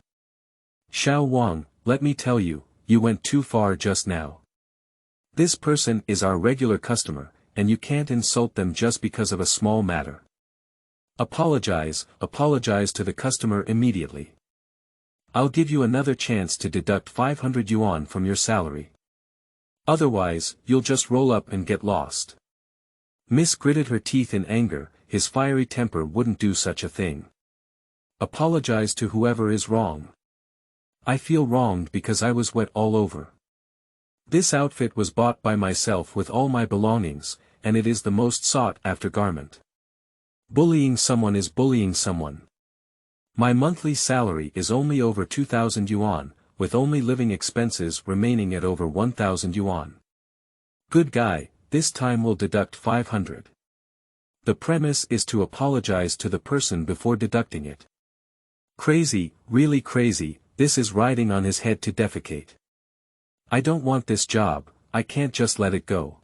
Xiao Wang, let me tell you, you went too far just now. This person is our regular customer, and you can't insult them just because of a small matter. Apologize to the customer immediately. I'll give you another chance to deduct 500 yuan from your salary. Otherwise, you'll just roll up and get lost. Miss gritted her teeth in anger, his fiery temper wouldn't do such a thing. Apologize to whoever is wrong. I feel wronged because I was wet all over. This outfit was bought by myself with all my belongings, and it is the most sought-after garment. Bullying someone is bullying someone. My monthly salary is only over 2,000 yuan, with only living expenses remaining at over 1,000 yuan. Good guy, this time we'll deduct 500. The premise is to apologize to the person before deducting it. Crazy, really crazy, this is riding on his head to defecate. I don't want this job, I can't just let it go.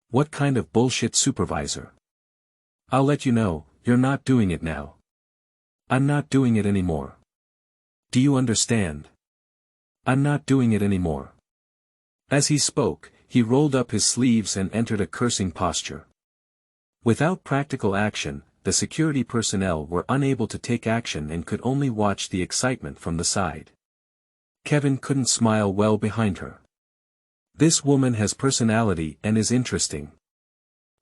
What kind of bullshit supervisor? I'll let you know, you're not doing it now. I'm not doing it anymore. Do you understand? I'm not doing it anymore. As he spoke, he rolled up his sleeves and entered a cursing posture. Without practical action, the security personnel were unable to take action and could only watch the excitement from the side. Kevin couldn't smile well behind her. This woman has personality and is interesting.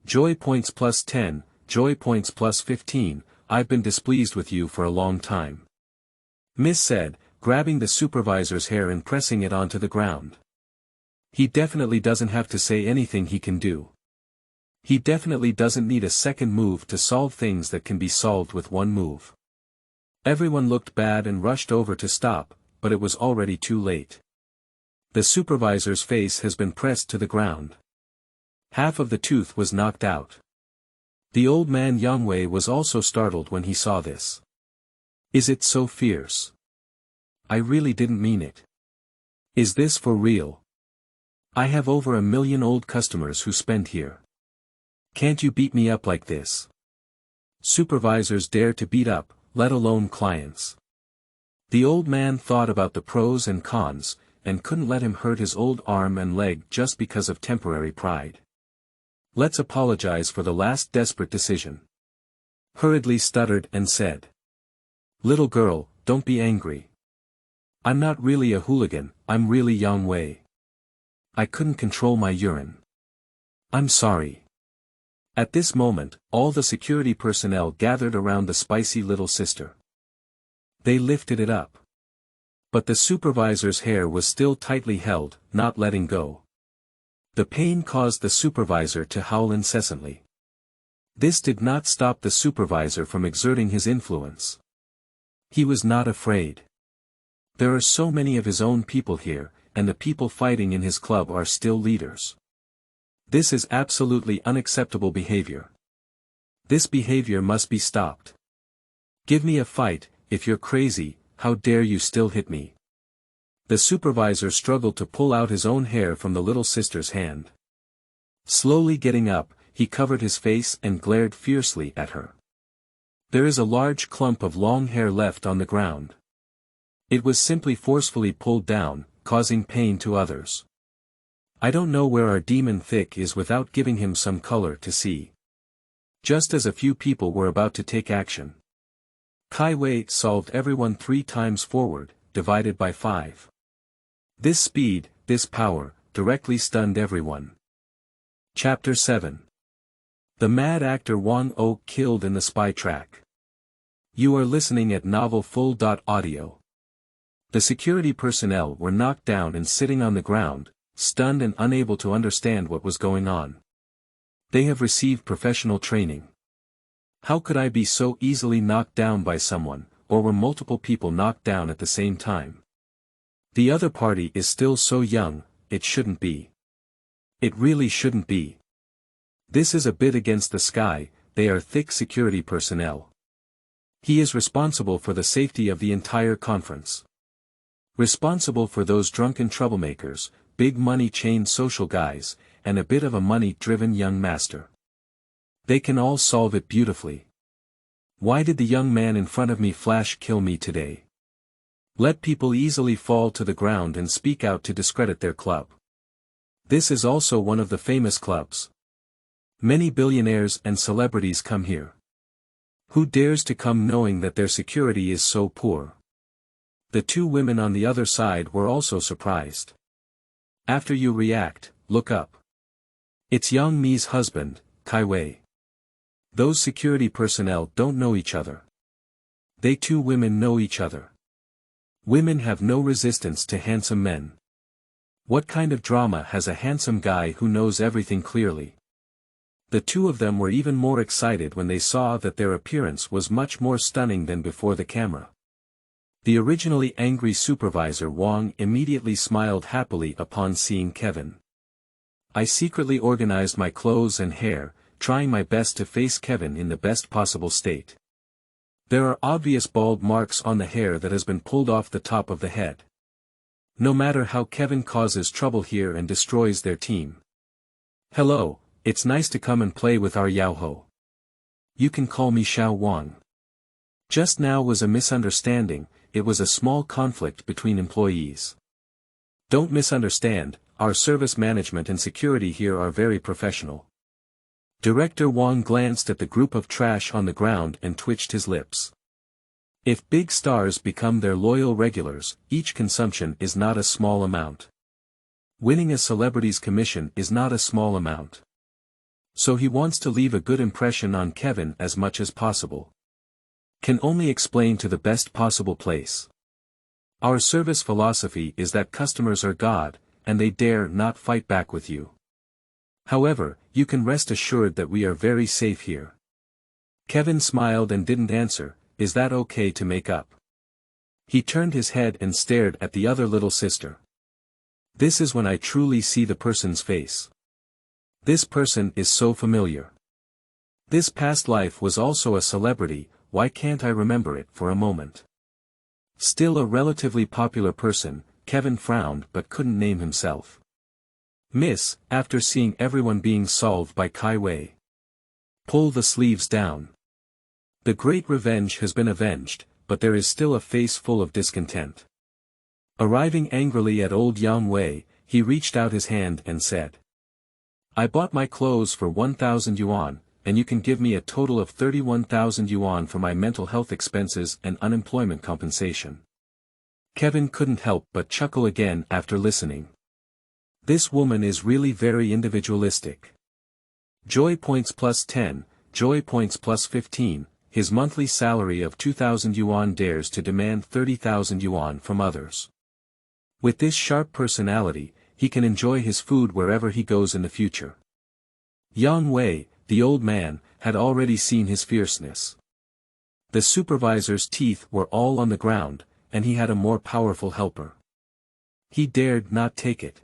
Joy points plus 10, joy points plus 15, I've been displeased with you for a long time. Miss said, grabbing the supervisor's hair and pressing it onto the ground. He definitely doesn't have to say anything he can do. He definitely doesn't need a second move to solve things that can be solved with one move. Everyone looked bad and rushed over to stop, but it was already too late. The supervisor's face has been pressed to the ground. Half of the tooth was knocked out. The old man Yang Wei was also startled when he saw this. Is it so fierce? I really didn't mean it. Is this for real? I have over 1 million old customers who spend here. Can't you beat me up like this? Supervisors dare to beat up, let alone clients. The old man thought about the pros and cons, and couldn't let him hurt his old arm and leg just because of temporary pride. Let's apologize for the last desperate decision. Hurriedly stuttered and said. Little girl, don't be angry. I'm not really a hooligan, I'm really Yang Wei. I couldn't control my urine. I'm sorry. At this moment, all the security personnel gathered around the spicy little sister. They lifted it up. But the supervisor's hair was still tightly held, not letting go. The pain caused the supervisor to howl incessantly. This did not stop the supervisor from exerting his influence. He was not afraid. There are so many of his own people here, and the people fighting in his club are still leaders. This is absolutely unacceptable behavior. This behavior must be stopped. Give me a fight, if you're crazy, how dare you still hit me? The supervisor struggled to pull out his own hair from the little sister's hand. Slowly getting up, he covered his face and glared fiercely at her. There is a large clump of long hair left on the ground. It was simply forcefully pulled down, causing pain to others. I don't know where our demon thick is without giving him some color to see. Just as a few people were about to take action. Kaiwei solved everyone 3 times forward, divided by 5. This speed, this power, directly stunned everyone. Chapter 7. The mad actor Wang Ou killed in the spy track. You are listening at novelfull.audio. The security personnel were knocked down and sitting on the ground, stunned and unable to understand what was going on. They have received professional training. How could I be so easily knocked down by someone, or were multiple people knocked down at the same time? The other party is still so young, it shouldn't be. It really shouldn't be. This is a bit against the sky, they are thick security personnel. He is responsible for the safety of the entire conference. Responsible for those drunken troublemakers, big money chain social guys, and a bit of a money-driven young master. They can all solve it beautifully. Why did the young man in front of me flash kill me today? Let people easily fall to the ground and speak out to discredit their club. This is also one of the famous clubs. Many billionaires and celebrities come here. Who dares to come knowing that their security is so poor? The 2 women on the other side were also surprised. After you react, look up. It's Yang Mi's husband, Kaiwei. Those security personnel don't know each other. They 2 women know each other. Women have no resistance to handsome men. What kind of drama has a handsome guy who knows everything clearly? The 2 of them were even more excited when they saw that their appearance was much more stunning than before the camera. The originally angry supervisor Wang immediately smiled happily upon seeing Kevin. I secretly organized my clothes and hair, trying my best to face Kevin in the best possible state. There are obvious bald marks on the hair that has been pulled off the top of the head. No matter how Kevin causes trouble here and destroys their team. Hello, it's nice to come and play with our Yaoho. You can call me Xiao Wang. Just now was a misunderstanding, it was a small conflict between employees. Don't misunderstand, our service management and security here are very professional. Director Wang glanced at the group of trash on the ground and twitched his lips. If big stars become their loyal regulars, each consumption is not a small amount. Winning a celebrity's commission is not a small amount. So he wants to leave a good impression on Kevin as much as possible. Can only explain to the best possible place. Our service philosophy is that customers are God, and they dare not fight back with you. However, you can rest assured that we are very safe here. Kevin smiled and didn't answer, is that okay to make up? He turned his head and stared at the other little sister. This is when I truly see the person's face. This person is so familiar. This past life was also a celebrity, why can't I remember it for a moment? Still a relatively popular person, Kevin frowned but couldn't name himself. Miss, after seeing everyone being solved by Kaiwei. Pull the sleeves down. The great revenge has been avenged, but there is still a face full of discontent. Arriving angrily at old Yang Wei, he reached out his hand and said. I bought my clothes for 1,000 yuan, and you can give me a total of 31,000 yuan for my mental health expenses and unemployment compensation. Kevin couldn't help but chuckle again after listening. This woman is really very individualistic. Joy points plus 10, joy points plus 15, his monthly salary of 2,000 yuan dares to demand 30,000 yuan from others. With this sharp personality, he can enjoy his food wherever he goes in the future. Yang Wei, the old man, had already seen his fierceness. The supervisor's teeth were all on the ground, and he had a more powerful helper. He dared not take it.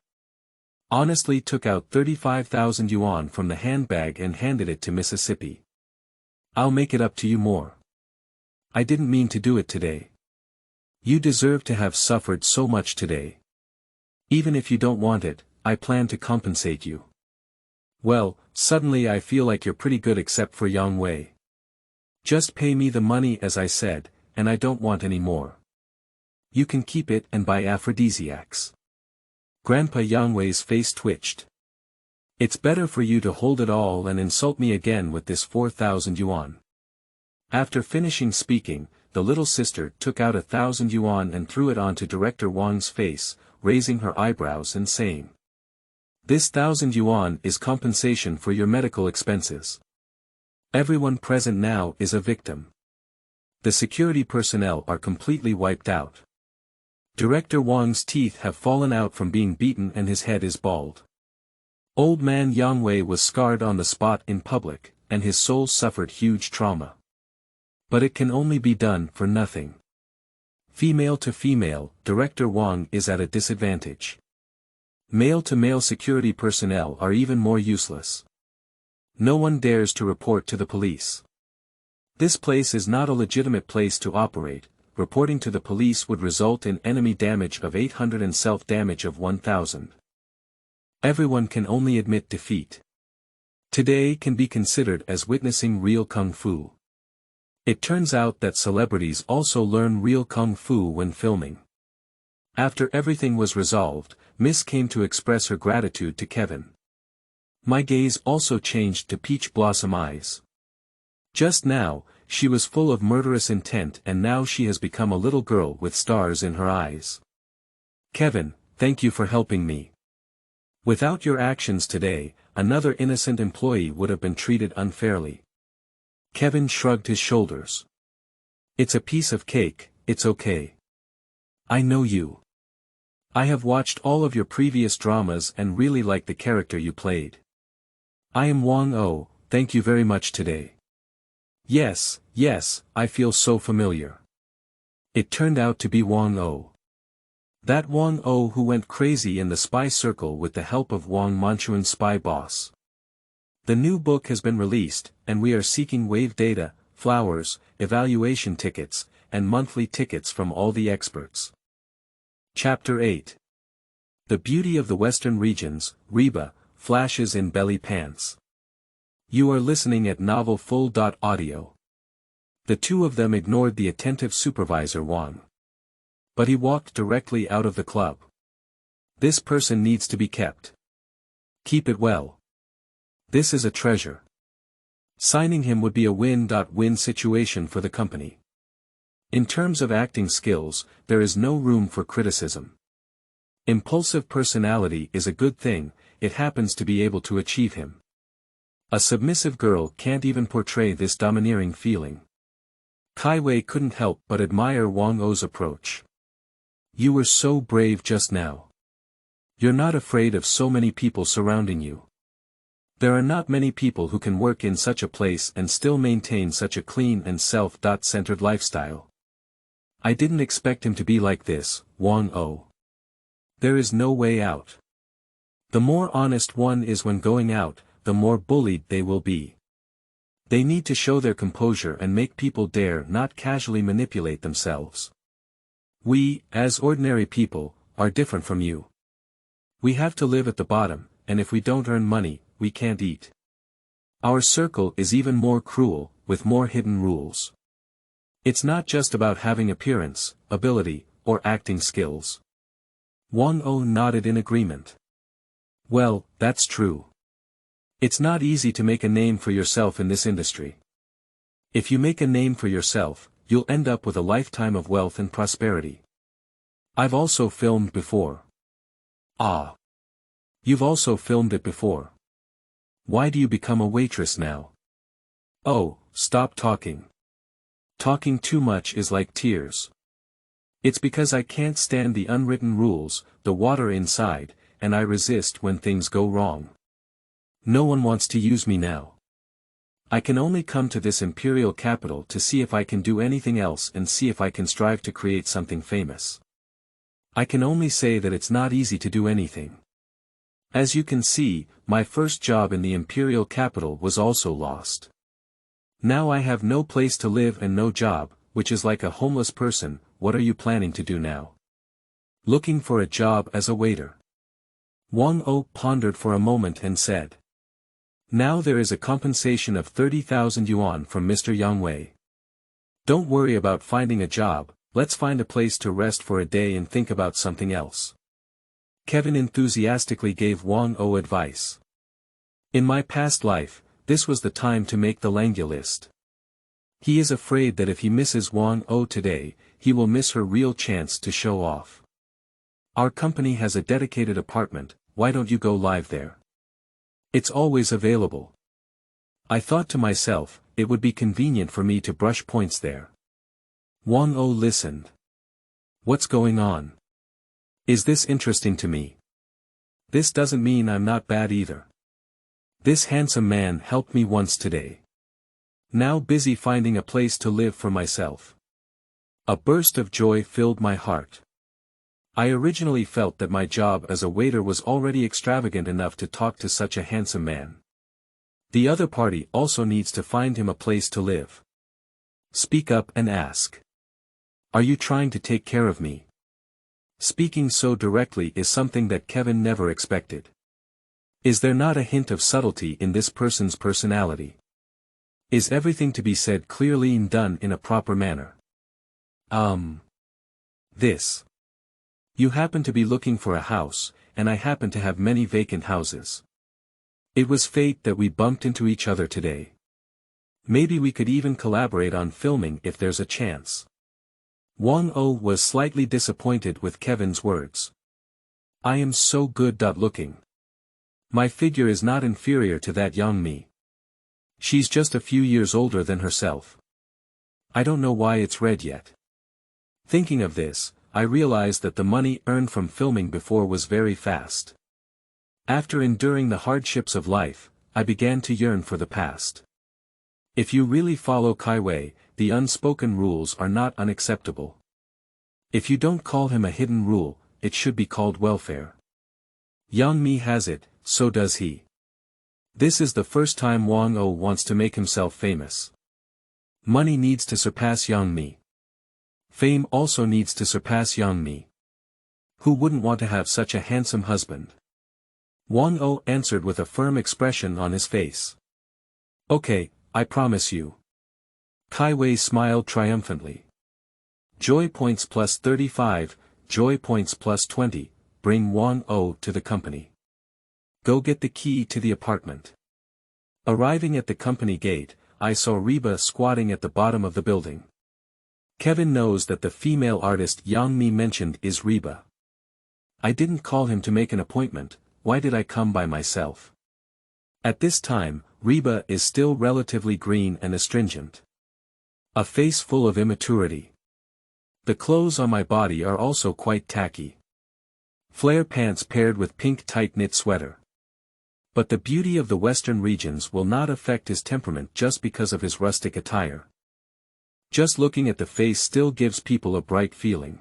Honestly took out 35,000 yuan from the handbag and handed it to Mississippi. I'll make it up to you more. I didn't mean to do it today. You deserve to have suffered so much today. Even if you don't want it, I plan to compensate you. Well, suddenly I feel like you're pretty good except for Yang Wei. Just pay me the money as I said, and I don't want any more. You can keep it and buy aphrodisiacs. Grandpa Yang Wei's face twitched. It's better for you to hold it all and insult me again with this 4,000 yuan. After finishing speaking, the little sister took out 1,000 yuan and threw it onto Director Wang's face, raising her eyebrows and saying, "This 1,000 yuan is compensation for your medical expenses. Everyone present now is a victim. The security personnel are completely wiped out. Director Wang's teeth have fallen out from being beaten and his head is bald. Old man Yang Wei was scarred on the spot in public, and his soul suffered huge trauma. But it can only be done for nothing. Female to female, Director Wang is at a disadvantage. Male to male security personnel are even more useless. No one dares to report to the police. This place is not a legitimate place to operate. Reporting to the police would result in enemy damage of 800 and self-damage of 1,000. Everyone can only admit defeat. Today can be considered as witnessing real kung fu. It turns out that celebrities also learn real kung fu when filming. After everything was resolved, Miss came to express her gratitude to Kevin. My gaze also changed to peach blossom eyes. Just now, she was full of murderous intent and now she has become a little girl with stars in her eyes. Kevin, thank you for helping me. Without your actions today, another innocent employee would have been treated unfairly. Kevin shrugged his shoulders. It's a piece of cake, it's okay. I know you. I have watched all of your previous dramas and really like the character you played. I am Wang Ou, thank you very much today. Yes, I feel so familiar. It turned out to be Wang Ou. That Wang Ou who went crazy in the spy circle with the help of Wang Manchuan's spy boss. The new book has been released, and we are seeking wave data, flowers, evaluation tickets, and monthly tickets from all the experts. Chapter 8. The beauty of the Western regions, Reba, flashes in belly pants. You are listening at Novel Full.audio. The two of them ignored the attentive supervisor Wang. But he walked directly out of the club. This person needs to be kept. Keep it well. This is a treasure. Signing him would be a win-win situation for the company. In terms of acting skills, there is no room for criticism. Impulsive personality is a good thing, it happens to be able to achieve him. A submissive girl can't even portray this domineering feeling. Kaiwei couldn't help but admire Wang Ou's approach. You were so brave just now. You're not afraid of so many people surrounding you. There are not many people who can work in such a place and still maintain such a clean and self-centered lifestyle. I didn't expect him to be like this, Wang Ou. There is no way out. The more honest one is when going out, the more bullied they will be. They need to show their composure and make people dare not casually manipulate themselves. We, as ordinary people, are different from you. We have to live at the bottom, and if we don't earn money, we can't eat. Our circle is even more cruel, with more hidden rules. It's not just about having appearance, ability, or acting skills. Wang Ou nodded in agreement. Well, that's true. It's not easy to make a name for yourself in this industry. If you make a name for yourself, you'll end up with a lifetime of wealth and prosperity. I've also filmed before. Ah. You've also filmed it before. Why do you become a waitress now? Oh, stop talking. Talking too much is like tears. It's because I can't stand the unwritten rules, the water inside, and I resist when things go wrong. No one wants to use me now. I can only come to this imperial capital to see if I can do anything else and see if I can strive to create something famous. I can only say that it's not easy to do anything. As you can see, my first job in the imperial capital was also lost. Now I have no place to live and no job, which is like a homeless person. What are you planning to do now? Looking for a job as a waiter. Wang Ou pondered for a moment and said. Now there is a compensation of 30,000 yuan from Mr. Yang Wei. Don't worry about finding a job, let's find a place to rest for a day and think about something else. Kevin enthusiastically gave Wang Ou advice. In my past life, this was the time to make the Langya list. He is afraid that if he misses Wang Ou today, he will miss her real chance to show off. Our company has a dedicated apartment, why don't you go live there? It's always available. I thought to myself, it would be convenient for me to brush points there. Wang Ou listened. What's going on? Is this interesting to me? This doesn't mean I'm not bad either. This handsome man helped me once today. Now busy finding a place to live for myself. A burst of joy filled my heart. I originally felt that my job as a waiter was already extravagant enough to talk to such a handsome man. The other party also needs to find him a place to live. Speak up and ask. Are you trying to take care of me? Speaking so directly is something that Kevin never expected. Is there not a hint of subtlety in this person's personality? Is everything to be said clearly and done in a proper manner? This. You happen to be looking for a house, and I happen to have many vacant houses. It was fate that we bumped into each other today. Maybe we could even collaborate on filming if there's a chance. Wang Ou was slightly disappointed with Kevin's words. I am so good looking. My figure is not inferior to that young me. She's just a few years older than herself. I don't know why it's red yet. Thinking of this, I realized that the money earned from filming before was very fast. After enduring the hardships of life, I began to yearn for the past. If you really follow Kaiwei, the unspoken rules are not unacceptable. If you don't call him a hidden rule, it should be called welfare. Yang Mi has it, so does he. This is the first time Wang Ou wants to make himself famous. Money needs to surpass Yang Mi. Fame also needs to surpass Yang Mi. Who wouldn't want to have such a handsome husband? Wang Ou answered with a firm expression on his face. Okay, I promise you. Kaiwei smiled triumphantly. Joy points plus 35, joy points plus 20, bring Wang Ou to the company. Go get the key to the apartment. Arriving at the company gate, I saw Reba squatting at the bottom of the building. Kevin knows that the female artist Yang Mi mentioned is Reba. I didn't call him to make an appointment, why did I come by myself? At this time, Reba is still relatively green and astringent. A face full of immaturity. The clothes on my body are also quite tacky. Flare pants paired with pink tight knit sweater. But the beauty of the western regions will not affect his temperament just because of his rustic attire. Just looking at the face still gives people a bright feeling.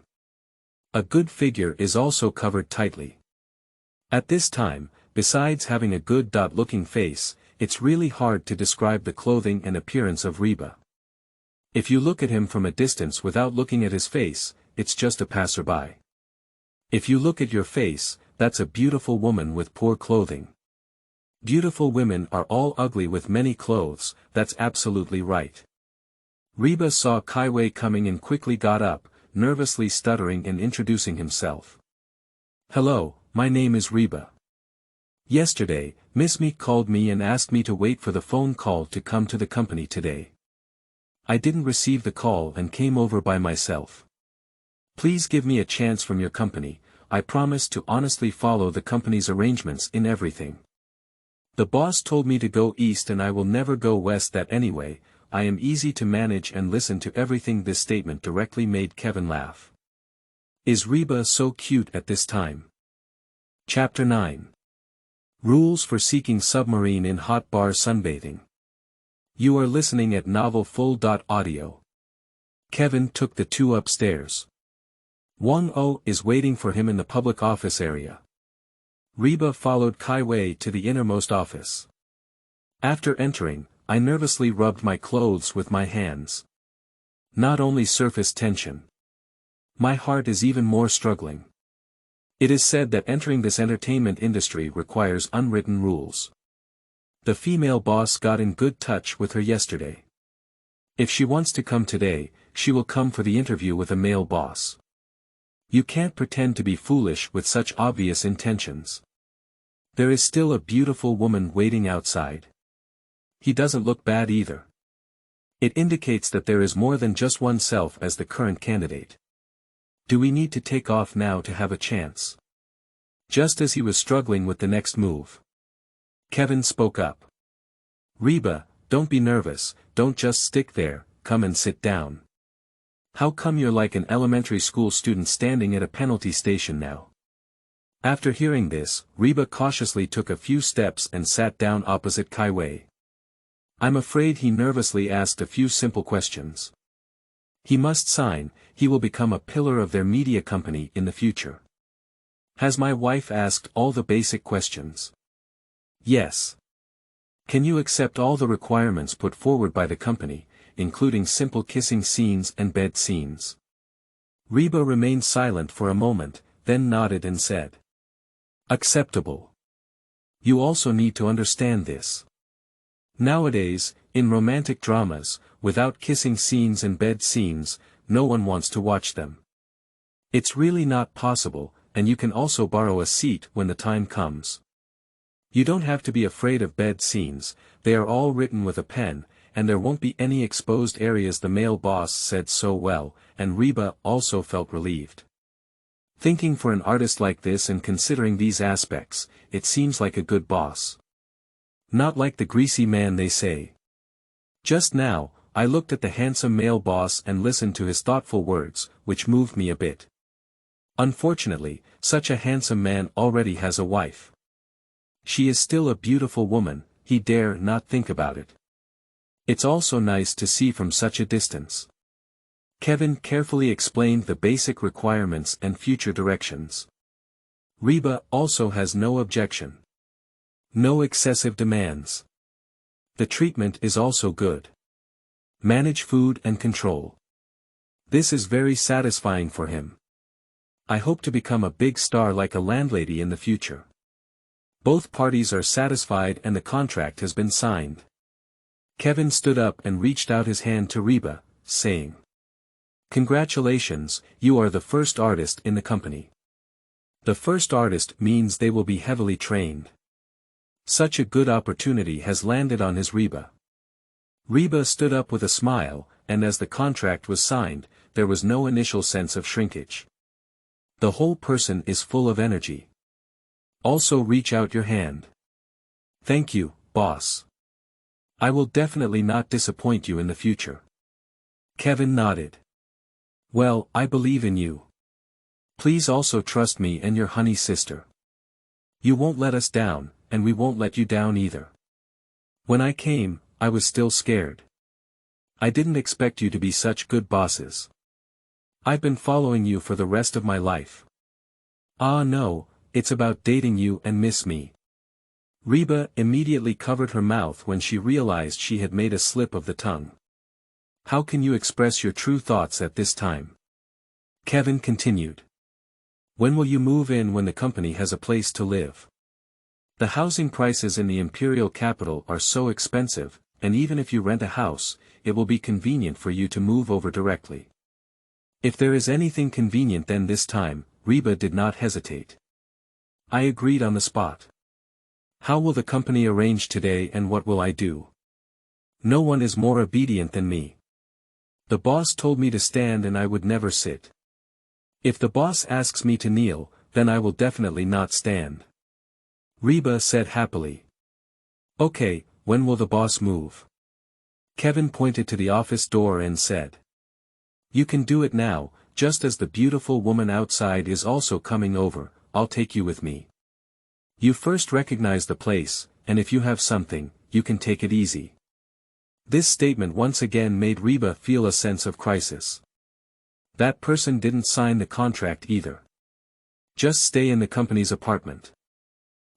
A good figure is also covered tightly. At this time, besides having a good-looking face, it's really hard to describe the clothing and appearance of Reba. If you look at him from a distance without looking at his face, it's just a passerby. If you look at your face, that's a beautiful woman with poor clothing. Beautiful women are all ugly with many clothes, that's absolutely right. Reba saw Kaiwei coming and quickly got up, nervously stuttering and introducing himself. Hello, my name is Reba. Yesterday, Miss Mi called me and asked me to wait for the phone call to come to the company today. I didn't receive the call and came over by myself. Please give me a chance from your company, I promise to honestly follow the company's arrangements in everything. The boss told me to go east and I will never go west that anyway. I am easy to manage and listen to everything. This statement directly made Kevin laugh. Is Reba so cute at this time? Chapter 9. Rules for seeking submarine in hot bar sunbathing. You are listening at Novel Full.audio. Kevin took the two upstairs. Wang Ou is waiting for him in the public office area. Reba followed Kaiwei to the innermost office. After entering, I nervously rubbed my clothes with my hands. Not only surface tension. My heart is even more struggling. It is said that entering this entertainment industry requires unwritten rules. The female boss got in good touch with her yesterday. If she wants to come today, she will come for the interview with a male boss. You can't pretend to be foolish with such obvious intentions. There is still a beautiful woman waiting outside. He doesn't look bad either. It indicates that there is more than just oneself as the current candidate. Do we need to take off now to have a chance? Just as he was struggling with the next move, Kevin spoke up. Reba, don't be nervous, don't just stick there, come and sit down. How come you're like an elementary school student standing at a penalty station now? After hearing this, Reba cautiously took a few steps and sat down opposite Kaiwei. I'm afraid he nervously asked a few simple questions. He must sign, he will become a pillar of their media company in the future. Has my wife asked all the basic questions? Yes. Can you accept all the requirements put forward by the company, including simple kissing scenes and bed scenes? Reba remained silent for a moment, then nodded and said. Acceptable. You also need to understand this. Nowadays, in romantic dramas, without kissing scenes and bed scenes, no one wants to watch them. It's really not possible, and you can also borrow a seat when the time comes. You don't have to be afraid of bed scenes, they are all written with a pen, and there won't be any exposed areas. The male boss said so well, and Reba also felt relieved. Thinking for an artist like this and considering these aspects, it seems like a good boss. Not like the greasy man they say. Just now, I looked at the handsome male boss and listened to his thoughtful words, which moved me a bit. Unfortunately, such a handsome man already has a wife. She is still a beautiful woman, he dare not think about it. It's also nice to see from such a distance. Kevin carefully explained the basic requirements and future directions. Reba also has no objection. No excessive demands. The treatment is also good. Manage food and control. This is very satisfying for him. I hope to become a big star like a landlady in the future. Both parties are satisfied and the contract has been signed. Kevin stood up and reached out his hand to Reba, saying, Congratulations, you are the first artist in the company. The first artist means they will be heavily trained. Such a good opportunity has landed on his Reba. Reba stood up with a smile, and as the contract was signed, there was no initial sense of shrinkage. The whole person is full of energy. Also reach out your hand. Thank you, boss. I will definitely not disappoint you in the future. Kevin nodded. Well, I believe in you. Please also trust me and your honey sister. You won't let us down, and we won't let you down either. When I came, I was still scared. I didn't expect you to be such good bosses. I've been following you for the rest of my life. Ah no, it's about dating you and miss me. Reba immediately covered her mouth when she realized she had made a slip of the tongue. How can you express your true thoughts at this time? Kevin continued. When will you move in when the company has a place to live? The housing prices in the imperial capital are so expensive, and even if you rent a house, it will be convenient for you to move over directly. If there is anything convenient then this time, Reba did not hesitate. I agreed on the spot. How will the company arrange today and what will I do? No one is more obedient than me. The boss told me to stand and I would never sit. If the boss asks me to kneel, then I will definitely not stand. Reba said happily. Okay, when will the boss move? Kevin pointed to the office door and said. You can do it now, just as the beautiful woman outside is also coming over. I'll take you with me. You first recognize the place, and if you have something, you can take it easy. This statement once again made Reba feel a sense of crisis. That person didn't sign the contract either. Just stay in the company's apartment.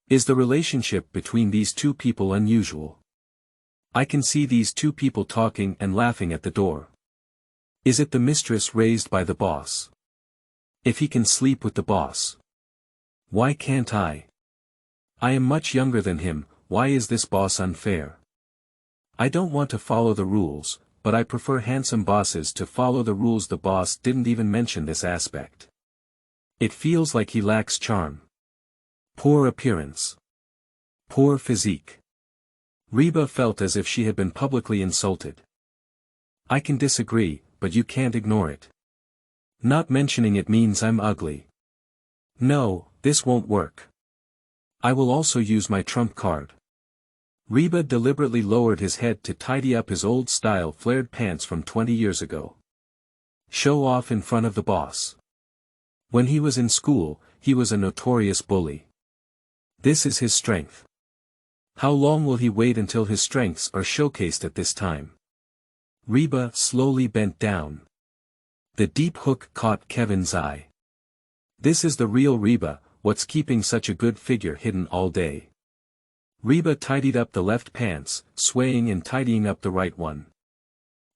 Is the relationship between these two people unusual? I can see these two people talking and laughing at the door. Is it the mistress raised by the boss? If he can sleep with the boss, why can't I? I am much younger than him. Why is this boss unfair? I don't want to follow the rules, but I prefer handsome bosses to follow the rules. The boss didn't even mention this aspect. It feels like he lacks charm. Poor appearance. Poor physique. Reba felt as if she had been publicly insulted. I can disagree, but you can't ignore it. Not mentioning it means I'm ugly. No, this won't work. I will also use my trump card. Reba deliberately lowered his head to tidy up his old-style flared pants from 20 years ago. Show off in front of the boss. When he was in school, he was a notorious bully. This is his strength. How long will he wait until his strengths are showcased at this time? Reba slowly bent down. The deep hook caught Kevin's eye. This is the real Reba. What's keeping such a good figure hidden all day? Reba tidied up the left pants, swaying and tidying up the right one.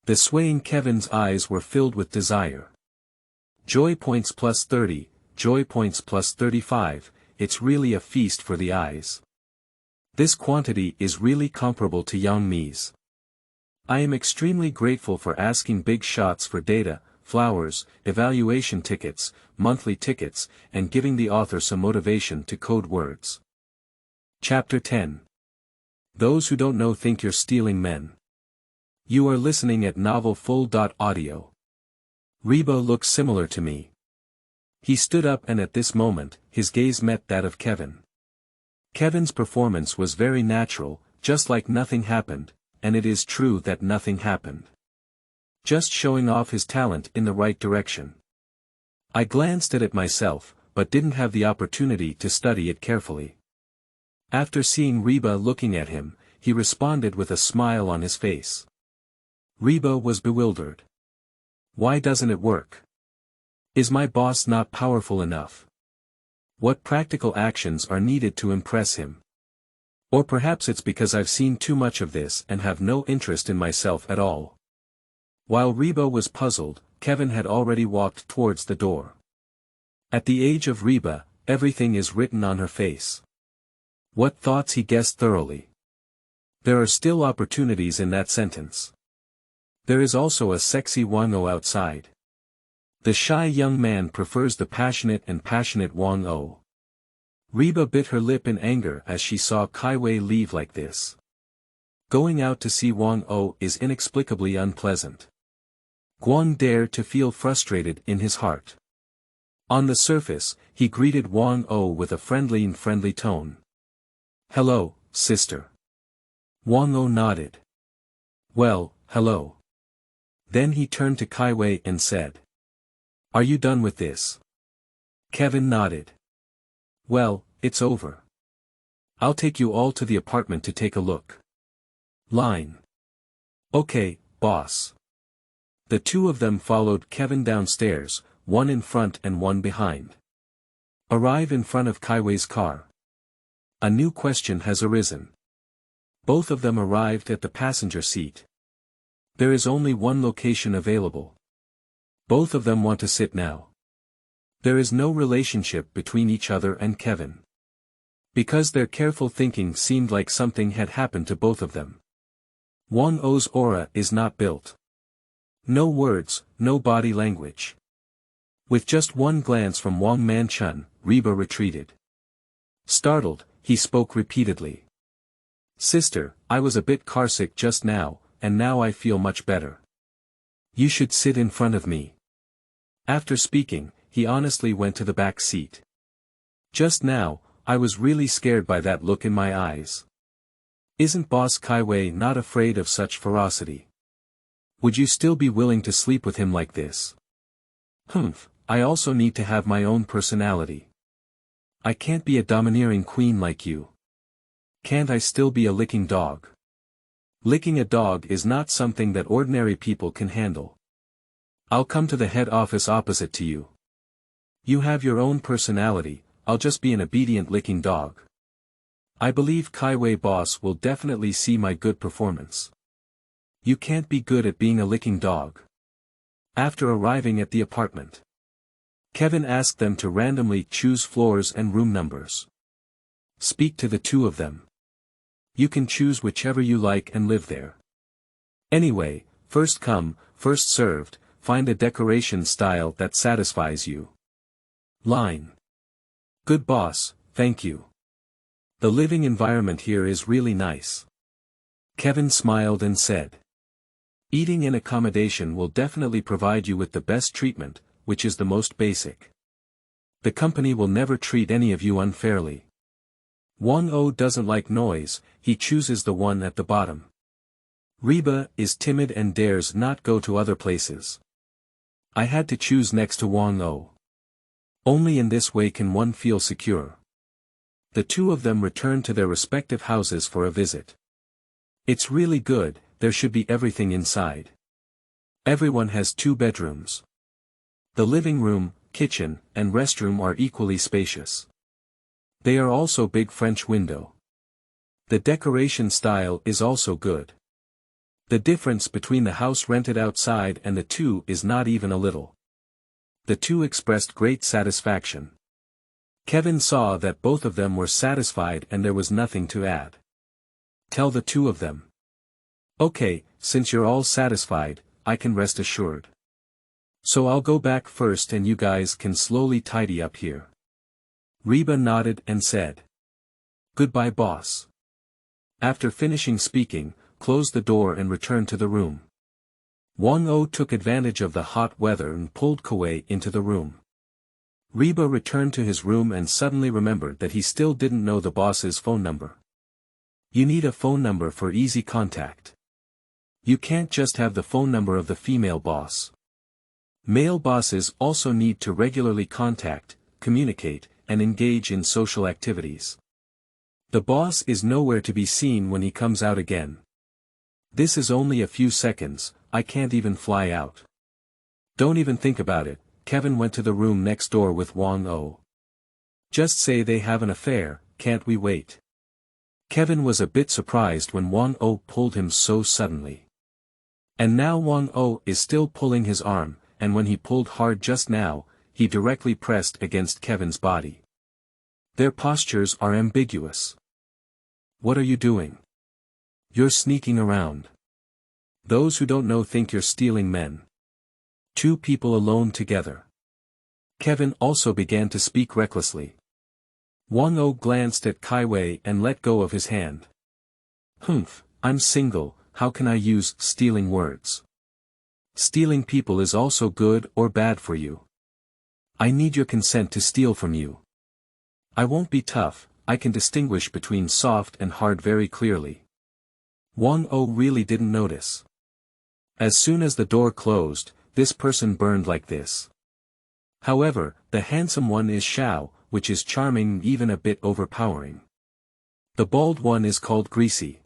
The swaying Kevin's eyes were filled with desire. Joy points plus 30, joy points plus 35, it's really a feast for the eyes. This quantity is really comparable to Yang Mi's. I am extremely grateful for asking big shots for data, flowers, evaluation tickets, monthly tickets, and giving the author some motivation to code words. Chapter 10. Those who don't know think you're stealing men. You are listening at novelfull.audio. Reba looks similar to me. He stood up and at this moment, his gaze met that of Kevin. Kevin's performance was very natural, just like nothing happened, and it is true that nothing happened. Just showing off his talent in the right direction. I glanced at it myself, but didn't have the opportunity to study it carefully. After seeing Reba looking at him, he responded with a smile on his face. Reba was bewildered. Why doesn't it work? Is my boss not powerful enough? What practical actions are needed to impress him? Or perhaps it's because I've seen too much of this and have no interest in myself at all. While Reba was puzzled, Kevin had already walked towards the door. At the age of Reba, everything is written on her face. What thoughts he guessed thoroughly. There are still opportunities in that sentence. There is also a sexy Wang Ou outside. The shy young man prefers the passionate and passionate Wang Ou. Reba bit her lip in anger as she saw Kaiwei leave like this. Going out to see Wang Ou is inexplicably unpleasant. Guang dared to feel frustrated in his heart. On the surface, he greeted Wang Ou with a friendly tone. Hello, sister. Wang Ou nodded. Well, hello. Then he turned to Kaiwei and said. Are you done with this? Kevin nodded. Well, it's over. I'll take you all to the apartment to take a look. Line. Okay, boss. The two of them followed Kevin downstairs, one in front and one behind. Arrive in front of Kaiwei's car. A new question has arisen. Both of them arrived at the passenger seat. There is only one location available. Both of them want to sit now. There is no relationship between each other and Kevin. Because their careful thinking seemed like something had happened to both of them. Wang Ou's aura is not built. No words, no body language. With just one glance from Wang Manchun, Reba retreated. Startled, he spoke repeatedly. Sister, I was a bit carsick just now, and now I feel much better. You should sit in front of me. After speaking, he honestly went to the back seat. Just now, I was really scared by that look in my eyes. Isn't Boss Kaiwei not afraid of such ferocity? Would you still be willing to sleep with him like this? Humph, I also need to have my own personality. I can't be a domineering queen like you. Can't I still be a licking dog? Licking a dog is not something that ordinary people can handle. I'll come to the head office opposite to you. You have your own personality, I'll just be an obedient licking dog. I believe Kaiwei boss will definitely see my good performance. You can't be good at being a licking dog. After arriving at the apartment, Kevin asked them to randomly choose floors and room numbers. Speak to the two of them. You can choose whichever you like and live there. Anyway, first come, first served, find a decoration style that satisfies you. Line. Good boss, thank you. The living environment here is really nice. Kevin smiled and said. Eating and accommodation will definitely provide you with the best treatment, which is the most basic. The company will never treat any of you unfairly. Wang Ou doesn't like noise, he chooses the one at the bottom. Reba is timid and dares not go to other places. I had to choose next to Wang Ou. Only in this way can one feel secure. The two of them returned to their respective houses for a visit. It's really good, there should be everything inside. Everyone has 2 bedrooms. The living room, kitchen, and restroom are equally spacious. They are also big French window. The decoration style is also good. The difference between the house rented outside and the two is not even a little. The two expressed great satisfaction. Kevin saw that both of them were satisfied and there was nothing to add. Tell the two of them. Okay, since you're all satisfied, I can rest assured. So I'll go back first and you guys can slowly tidy up here. Reba nodded and said. Goodbye boss. After finishing speaking, closed the door and returned to the room. Wang Ou took advantage of the hot weather and pulled Kaiwei into the room. Reba returned to his room and suddenly remembered that he still didn't know the boss's phone number. You need a phone number for easy contact. You can't just have the phone number of the female boss. Male bosses also need to regularly contact, communicate, and engage in social activities. The boss is nowhere to be seen when he comes out again. This is only a few seconds, I can't even fly out. Don't even think about it, Kevin went to the room next door with Wang Ou. Just say they have an affair, can't we wait? Kevin was a bit surprised when Wang Ou pulled him so suddenly. And now Wang Ou is still pulling his arm, and when he pulled hard just now, he directly pressed against Kevin's body. Their postures are ambiguous. What are you doing? You're sneaking around. Those who don't know think you're stealing men. 2 people alone together. Kevin also began to speak recklessly. Wang Ou glanced at Kaiwei and let go of his hand. Humph, I'm single, how can I use stealing words? Stealing people is also good or bad for you. I need your consent to steal from you. I won't be tough, I can distinguish between soft and hard very clearly. Wang Ou really didn't notice. As soon as the door closed, this person burned like this. However, the handsome one is Xiao, which is charming and even a bit overpowering. The bald one is called Greasy.